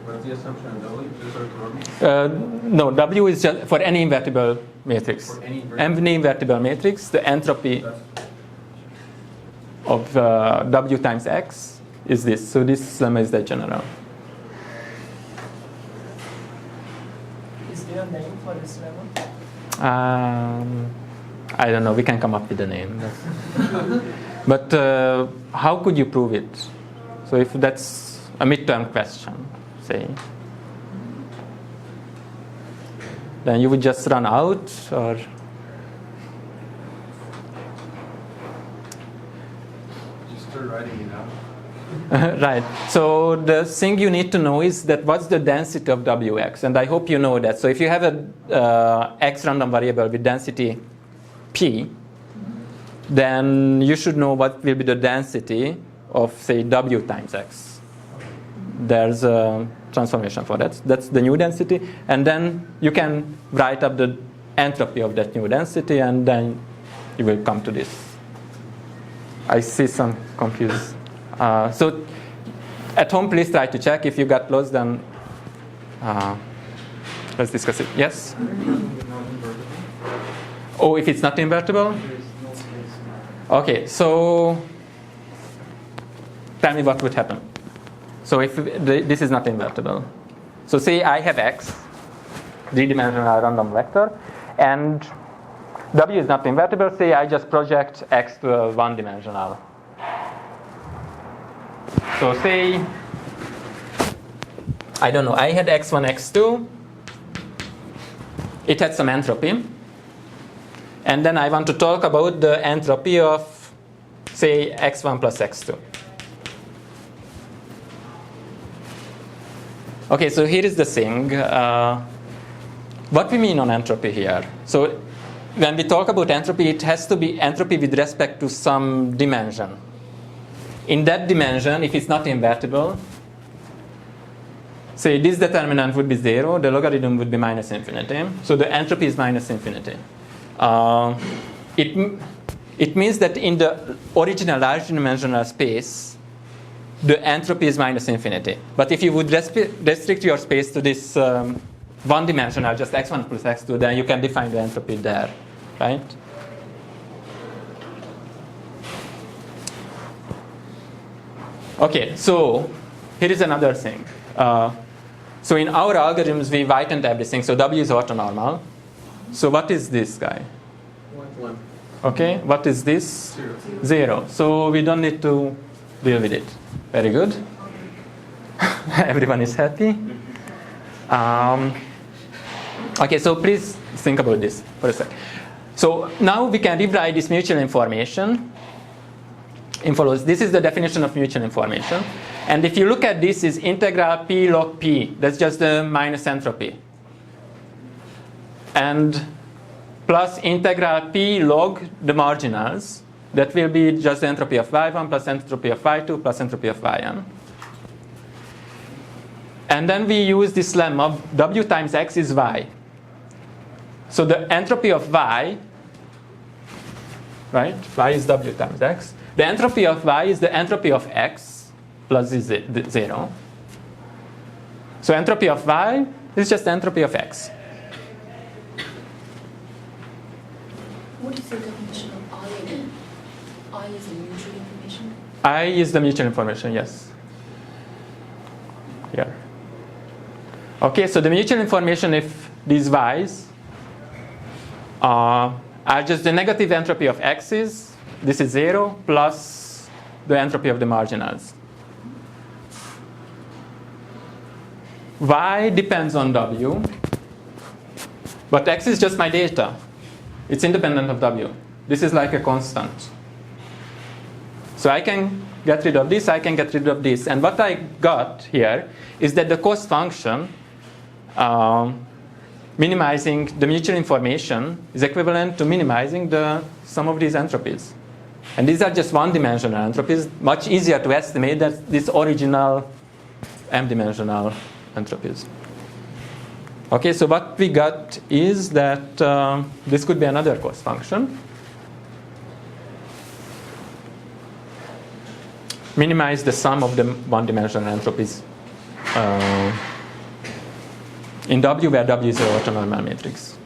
What What's the assumption on W? Just sort of normal? No, W is just for any invertible matrix. For any Any invertible matrix, the entropy of W times X is this. So this lemma is the general. Is there a name for this lemma? I don't know. We can come up with a name. But how could you prove it? So if that's a midterm question, say, then you would just run out, or Just start writing it out. right. So the thing you need to know is that what's the density of Wx, and I hope you know that. So if you have a x random variable with density p, then you should know what will be the density of, say, W times x. There's a transformation for that. That's the new density, and then you can write up the entropy of that new density, and then you will come to this. I see some confused. So at home, please try to check. If you got lost, then let's discuss it. Yes? Oh, if it's not invertible? Okay, so tell me what would happen. So if this is not invertible. So say I have x, three-dimensional random vector, and W is not invertible. Say I just project x to a one-dimensional. So say, I don't know, I had x1, x2. It had some entropy. And then I want to talk about the entropy of, say, x1 plus x2. Okay, so here is the thing. What we mean on entropy here. So when we talk about entropy, it has to be entropy with respect to some dimension. In that dimension, if it's not invertible, say this determinant would be 0, the logarithm would be minus infinity. So the entropy is minus infinity. It means that in the original large dimensional space, the entropy is minus infinity. But if you would restrict your space to this one-dimensional, just x1 plus x2, then you can define the entropy there, right? Okay, so here is another thing. So in our algorithms, we whitened everything. So W is orthonormal. So what is this guy? 1. Okay, what is this? 0. So we don't need to deal with it. Very good. Everyone is happy. Okay, so please think about this for a sec. So now we can rewrite this mutual information. This is the definition of mutual information. And if you look at this, is integral p log p. That's just the minus entropy. And plus integral p log the marginals. That will be just the entropy of y1 plus entropy of y2 plus entropy of yn. And then we use this lemma, W times x is y. So the entropy of y, right? Y is W times x. The entropy of y is the entropy of x plus 0. So entropy of y is just entropy of x. What is the definition of I again? I is the mutual information? I is the mutual information, yes. Here. Okay, so the mutual information, if these y's are just the negative entropy of x's, this is 0, plus the entropy of the marginals. Y depends on W, but x is just my data. It's independent of W. This is like a constant. So I can get rid of this, I can get rid of this. And what I got here is that the cost function minimizing the mutual information is equivalent to minimizing the sum of these entropies. And these are just one-dimensional entropies, much easier to estimate than these original m-dimensional entropies. Okay, so what we got is that this could be another cost function. Minimize the sum of the one-dimensional entropies in W, where W is a orthonormal matrix.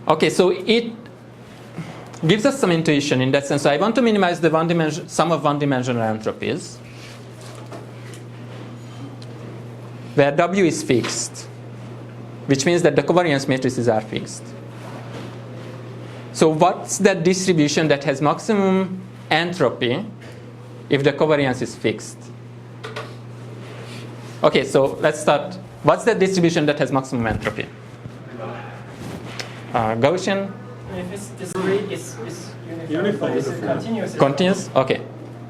Okay, so it gives us some intuition in that sense. So I want to minimize the sum of one-dimensional entropies, where W is fixed, which means that the covariance matrices are fixed. So what's that distribution that has maximum entropy if the covariance is fixed? Okay, so let's start. What's that distribution that has maximum entropy? Gaussian? If it's discrete, it's uniform. It's continuous. Continuous? Okay.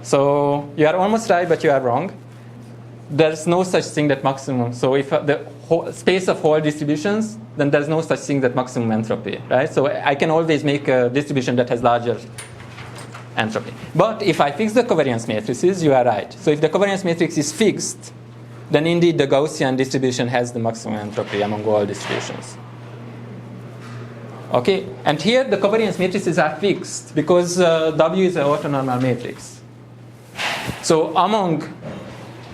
So you are almost right, but you are wrong. There's no such thing that maximum. So if the whole space of whole distributions, then there's no such thing that maximum entropy, right? So I can always make a distribution that has larger entropy. But if I fix the covariance matrices, you are right. So if the covariance matrix is fixed, then indeed the Gaussian distribution has the maximum entropy among all distributions. Okay, and here the covariance matrices are fixed because W is an orthonormal matrix. So among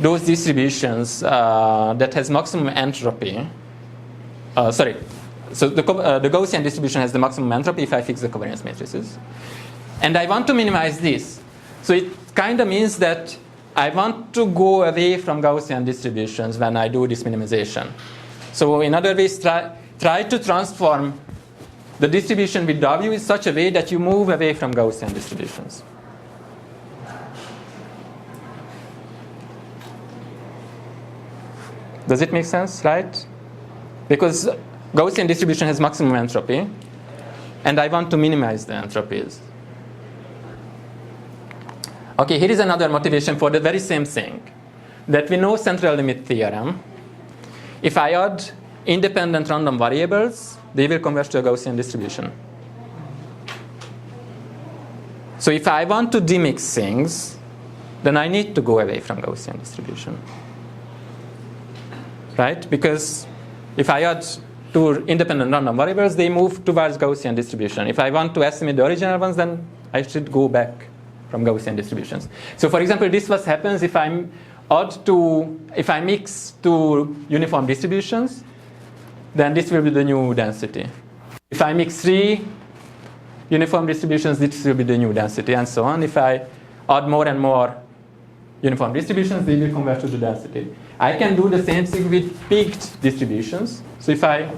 those distributions that has maximum entropy, so the Gaussian distribution has the maximum entropy if I fix the covariance matrices. And I want to minimize this. So it kind of means that I want to go away from Gaussian distributions when I do this minimization. So in other ways, try to transform the distribution with W in such a way that you move away from Gaussian distributions. Does it make sense, right? Because Gaussian distribution has maximum entropy, and I want to minimize the entropies. Okay, here is another motivation for the very same thing, that we know central limit theorem. If I add independent random variables, they will converge to a Gaussian distribution. So if I want to demix things, then I need to go away from Gaussian distribution. Right? Because if I add two independent random variables, they move towards Gaussian distribution. If I want to estimate the original ones, then I should go back from Gaussian distributions. So for example, this what happens if I mix two uniform distributions, then this will be the new density. If I mix three uniform distributions, this will be the new density, and so on. If I add more and more uniform distributions, they will converge to the density. I can do the same thing with peaked distributions. So if I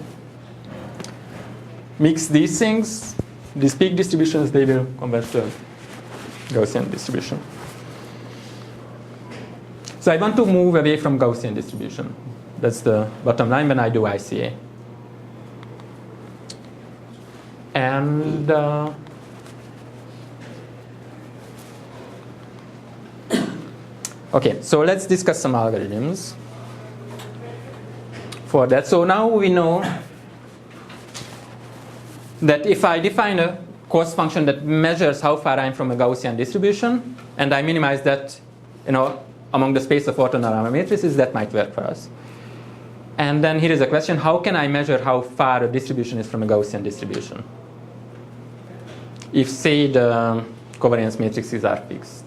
mix these things, these peak distributions, they will converge to a Gaussian distribution. So I want to move away from Gaussian distribution. That's the bottom line when I do ICA. And okay, so let's discuss some algorithms for that. So now we know that if I define a cost function that measures how far I'm from a Gaussian distribution, and I minimize that, among the space of orthonormal matrices, that might work for us. And then here is a question: how can I measure how far a distribution is from a Gaussian distribution? If, say, the covariance matrices are fixed.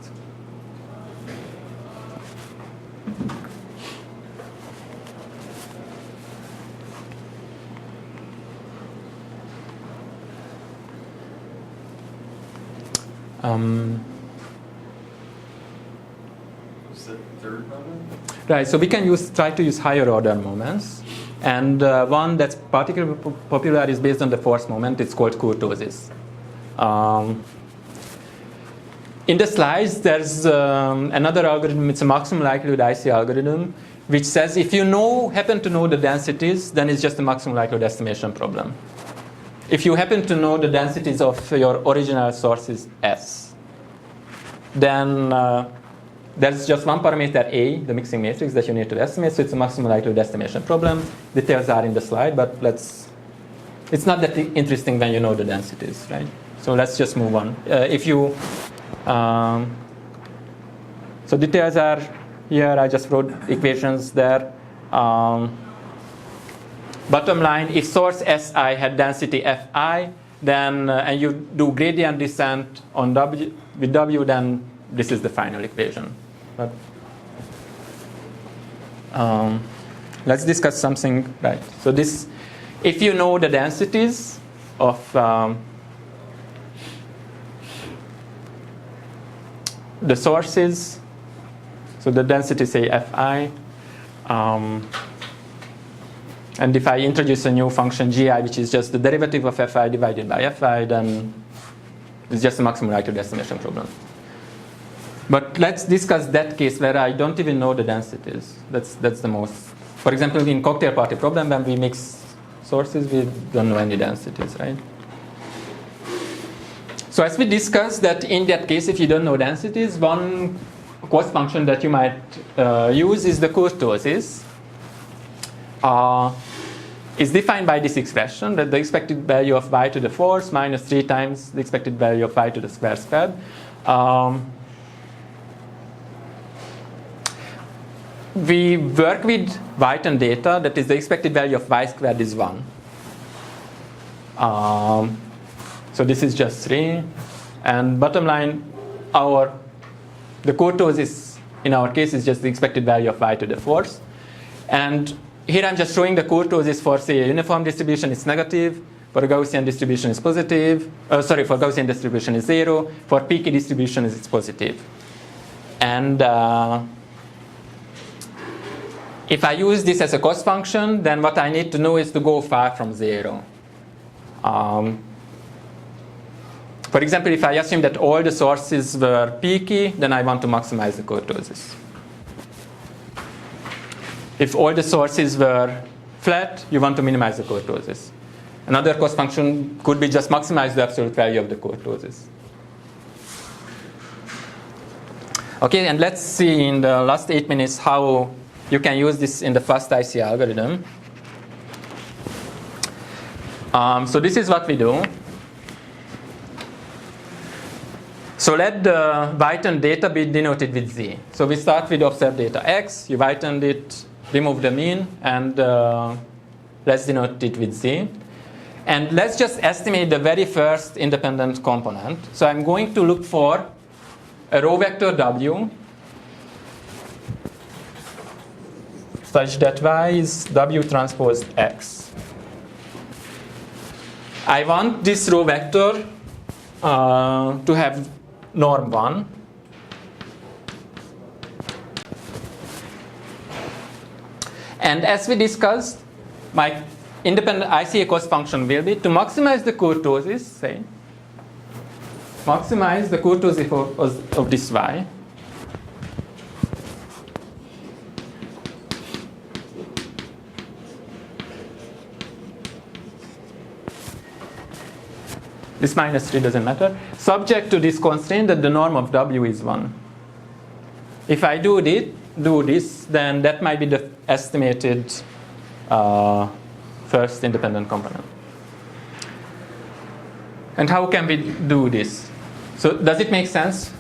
What's the third moment? Right, so we can try to use higher order moments. And one that's particularly popular is based on the force moment. It's called kurtosis. In the slides, there's another algorithm. It's a maximum likelihood IC algorithm, which says if you happen to know the densities, then it's just a maximum likelihood estimation problem. If you happen to know the densities of your original sources S, then there's just one parameter A, the mixing matrix, that you need to estimate. So it's a maximum likelihood estimation problem. Details are in the slide, but it's not that interesting when you know the densities, right? So let's just move on. So details are here. I just wrote equations there. Bottom line, if source Si had density Fi, then and you do gradient descent on with W, then this is the final equation. But let's discuss something, right? So this, if you know the densities of the sources, so the density, say, Fi, and if I introduce a new function gi, which is just the derivative of Fi divided by Fi, then it's just a maximum likelihood estimation problem. But let's discuss that case where I don't even know the densities. That's the most. For example, in cocktail party problem, when we mix sources, we don't know any densities, right? So as we discussed that in that case, if you don't know densities, one cost function that you might use is the kurtosis. Is defined by this expression that the expected value of y to the fourth minus 3 times the expected value of y to the square squared. We work with Whiten data, that is the expected value of y squared is 1. So this is just 3. And bottom line, the kurtosis in our case is just the expected value of y to the fourth. And here I'm just showing the kurtosis for, say, a uniform distribution is negative, for a Gaussian distribution is positive, for Gaussian distribution is 0, for peaky distribution it's positive. And if I use this as a cost function, then what I need to know is to go far from 0. For example, if I assume that all the sources were peaky, then I want to maximize the kurtosis. If all the sources were flat, you want to minimize the kurtosis. Another cost function could be just maximize the absolute value of the kurtosis. Okay, and let's see in the last 8 minutes how you can use this in the fast ICA algorithm. So this is what we do. So let the Whiten data be denoted with z. So we start with observed data x, you Whitened it, remove the mean, and let's denote it with z. And let's just estimate the very first independent component. So I'm going to look for a row vector w such that y is w transpose x. I want this row vector to have norm 1. And as we discussed, my independent ICA cost function will be to maximize the kurtosis, say, maximize the kurtosis of this y. This minus 3 doesn't matter. Subject to this constraint that the norm of w is 1. If I do this, then that might be the estimated first independent component. And how can we do this? So does it make sense?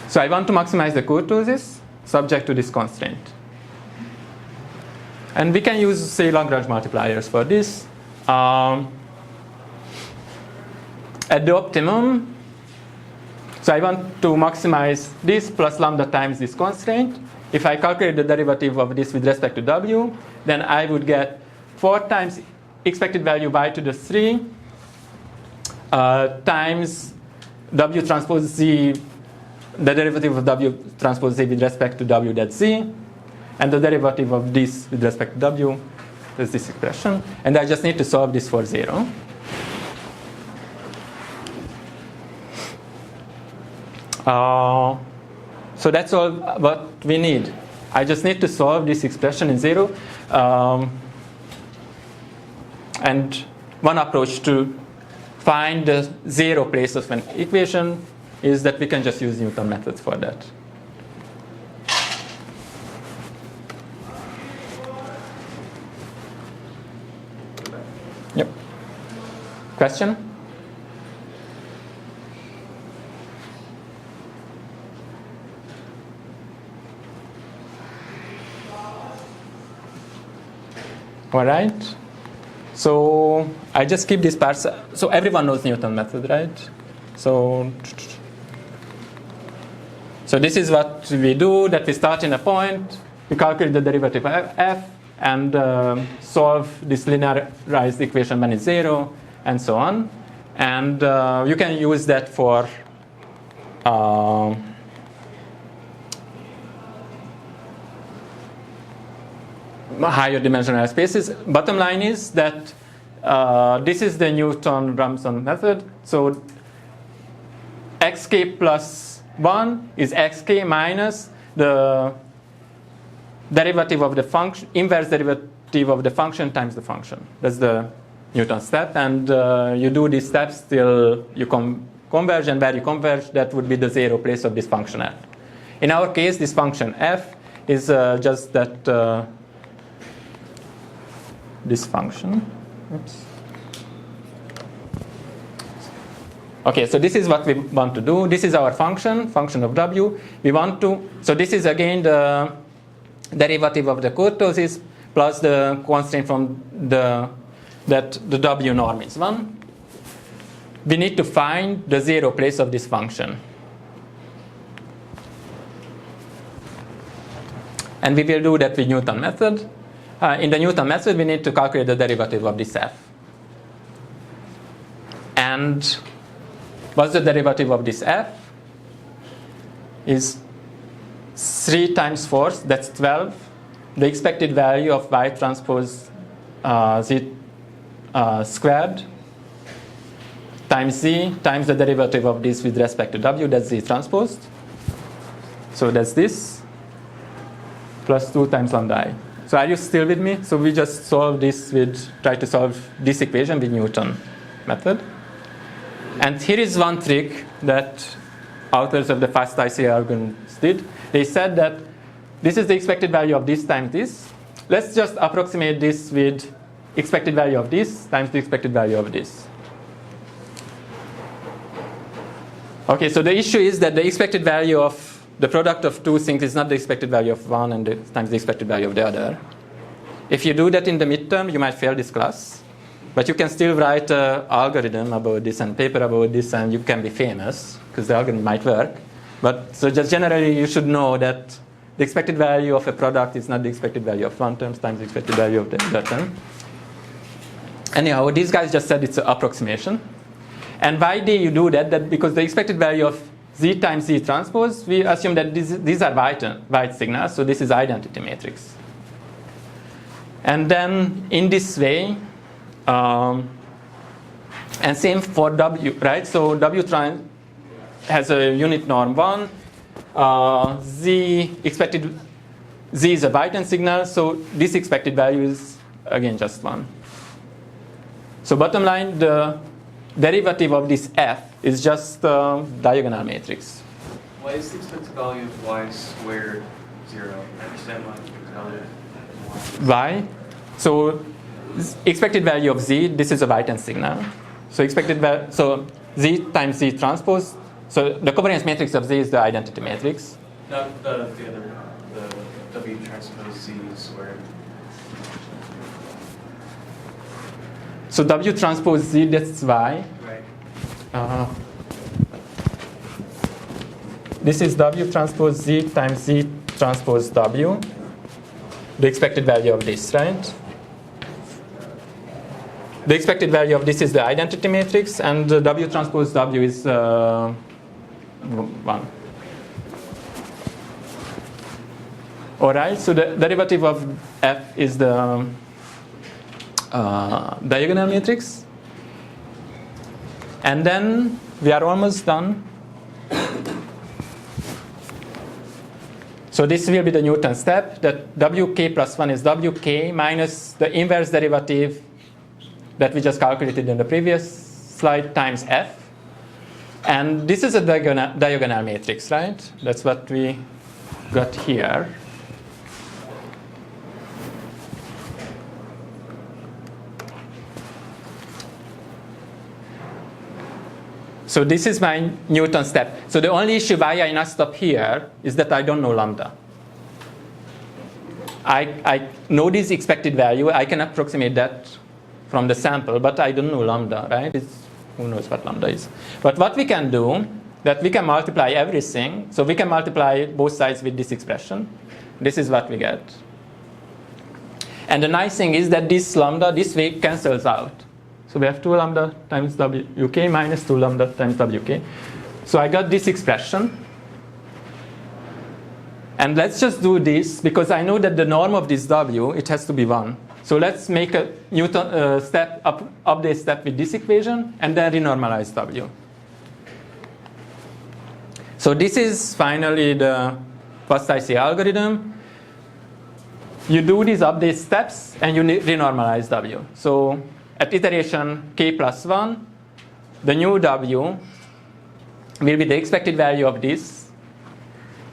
So I want to maximize the kurtosis subject to this constraint. And we can use, say, Lagrange multipliers for this. At the optimum, so I want to maximize this plus lambda times this constraint. If I calculate the derivative of this with respect to w, then I would get 4 times expected value y to the 3 times w transpose z, the derivative of w transpose z with respect to w, that's z, and the derivative of this with respect to w, that's this expression. And I just need to solve this for 0. So that's all what we need. I just need to solve this expression in 0. And one approach to find the 0 place of an equation is that we can just use Newton methods for that. Yep. Question? All right. So I just keep this part. So everyone knows Newton method, right? So this is what we do, that we start in a point, we calculate the derivative of f and solve this linearized equation when it's 0 and so on. And you can use that for higher dimensional spaces. Bottom line is that this is the Newton-Raphson method. So xk plus 1 is xk minus the derivative of the function, inverse derivative of the function times the function. That's the Newton step. And you do these steps till you converge, and where you converge, that would be the 0 place of this function f. In our case, this function f is just that this function. Oops. Okay, so this is what we want to do. This is our function of w. We want to, so this is again the derivative of the kurtosis plus the constraint from that the w norm is 1. We need to find the 0 place of this function. And we will do that with Newton method. In the Newton method, we need to calculate the derivative of this f. And what's the derivative of this f? Is 3 times 4, that's 12. The expected value of y transpose z squared times z times the derivative of this with respect to w, that's z transposed. So that's this, plus 2 times lambda I. So are you still with me? So we just solve this try to solve this equation with Newton method. And here is one trick that authors of the fast ICA algorithms did. They said that this is the expected value of this times this. Let's just approximate this with expected value of this times the expected value of this. Okay, so the issue is that the expected value of the product of two things is not the expected value of one and times the expected value of the other. If you do that in the midterm, you might fail this class. But you can still write an algorithm about this and paper about this, and you can be famous because the algorithm might work. But so just generally, you should know that the expected value of a product is not the expected value of one term times the expected value of the other term. Anyhow, these guys just said it's an approximation. And why do you do that? That because the expected value of z times z transpose, we assume that these are white signals, so this is identity matrix. And then in this way, and same for w, right? So w has a unit norm 1. Z is a Whiten signal, so this expected value is again just 1. So bottom line, the derivative of this f is just a diagonal matrix. Why is the expected value of y squared 0? I understand why the expected value of y. Why? So expected value of z, this is a Whiten signal. So so z times z transpose. So the covariance matrix of z is the identity matrix. Not the other, the w transpose z squared. So w transpose z, that's y. Right. This is w transpose z times z transpose w. The expected value of this, right? The expected value of this is the identity matrix, and w transpose w is 1. All right, so the derivative of f is the diagonal matrix. And then we are almost done. So this will be the Newton step, that wk plus 1 is wk minus the inverse derivative that we just calculated in the previous slide times f. And this is a diagonal matrix, right? That's what we got here. So this is my Newton step. So the only issue why I not stop here is that I don't know lambda. I know this expected value. I can approximate that from the sample, but I don't know lambda, right? Who knows what lambda is? But what we can do, that we can multiply everything. So we can multiply both sides with this expression. this is what we get. And the nice thing is that this lambda, this way cancels out. So we have 2 lambda times wk minus 2 lambda times wk. So I got this expression. And let's just do this, because I know that the norm of this w, it has to be 1. So let's make a Newton update step with this equation, and then renormalize w. So this is finally the first ICA algorithm. You do these update steps, and you renormalize w. So at iteration k plus 1, the new w will be the expected value of this,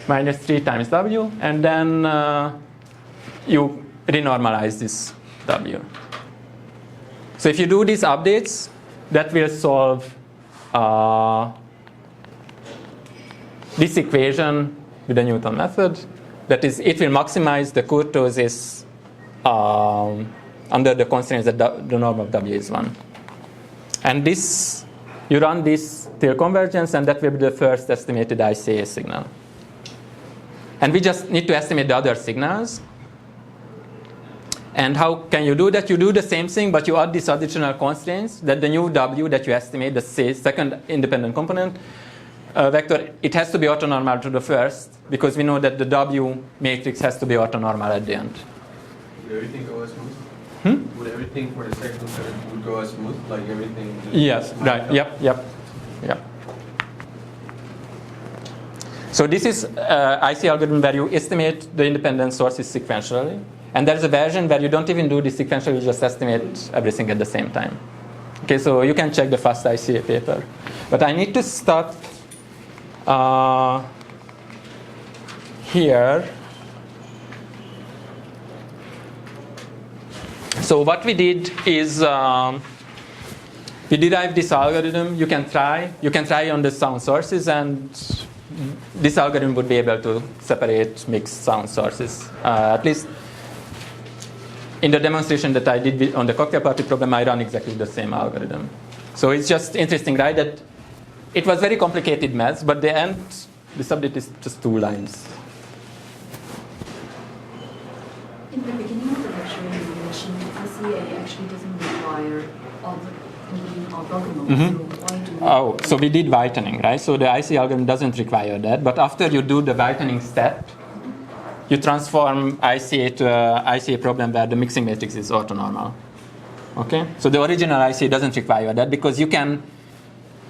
minus 3 times w, and then you renormalize this w. So if you do these updates, that will solve this equation with the Newton method. That is, it will maximize the kurtosis under the constraints that the norm of w is 1. And this, you run this till convergence, and that will be the first estimated ICA signal. And we just need to estimate the other signals. And how can you do that? You do the same thing, but you add these additional constraints that the new w that you estimate, the second independent component vector, it has to be orthonormal to the first, because we know that the w matrix has to be orthonormal at the end. Would everything go as smooth? Hmm? Would everything for the second component would go as smooth, like everything? Yes, right. Yep. So this is IC algorithm where you estimate the independent sources sequentially. And there's a version where you don't even do this sequentially, you just estimate everything at the same time. Okay, so you can check the fast ICA paper. But I need to start here. So what we did is we derived this algorithm. You can try on the sound sources, and this algorithm would be able to separate mixed sound sources. At least in the demonstration that I did on the cocktail party problem, I run exactly the same algorithm. So it's just interesting, right, that it was very complicated math, but the end, the subject is just 2 lines. In the beginning of the lecture, you mentioned ICA actually doesn't require orthogonal. Mm-hmm. So why do we Oh, so we did whitening, right? So the IC algorithm doesn't require that. But after you do the whitening step, you transform ICA to an ICA problem where the mixing matrix is orthonormal. Okay? So the original ICA doesn't require that, because you can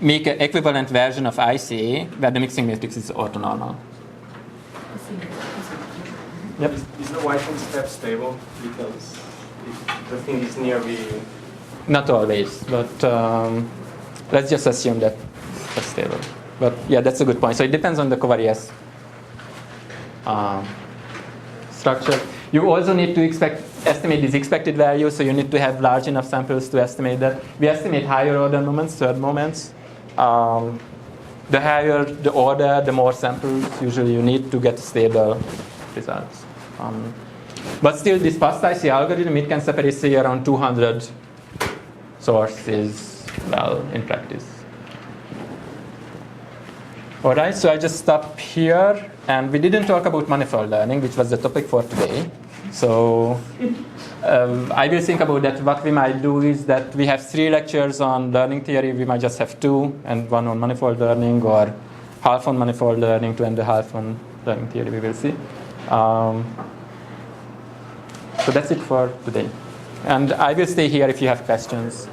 make an equivalent version of ICA where the mixing matrix is orthonormal. Yep. Is the whitening step stable? Because if the thing is near the... Not always, but let's just assume that it's stable. But yeah, that's a good point. So it depends on the covariance structure. You also need to estimate these expected values, so you need to have large enough samples to estimate that. We estimate higher order moments, third moments. The higher the order, the more samples usually you need to get stable results. But still, this fast IC algorithm, it can separate, say, around 200 sources well in practice. All right, so I just stop here, and we didn't talk about manifold learning, which was the topic for today. So I will think about that. What we might do is that we have 3 lectures on learning theory. We might just have 2, and 1 on manifold learning, or half on manifold learning, 2 and a half on learning theory. We will see. So that's it for today. And I will stay here if you have questions.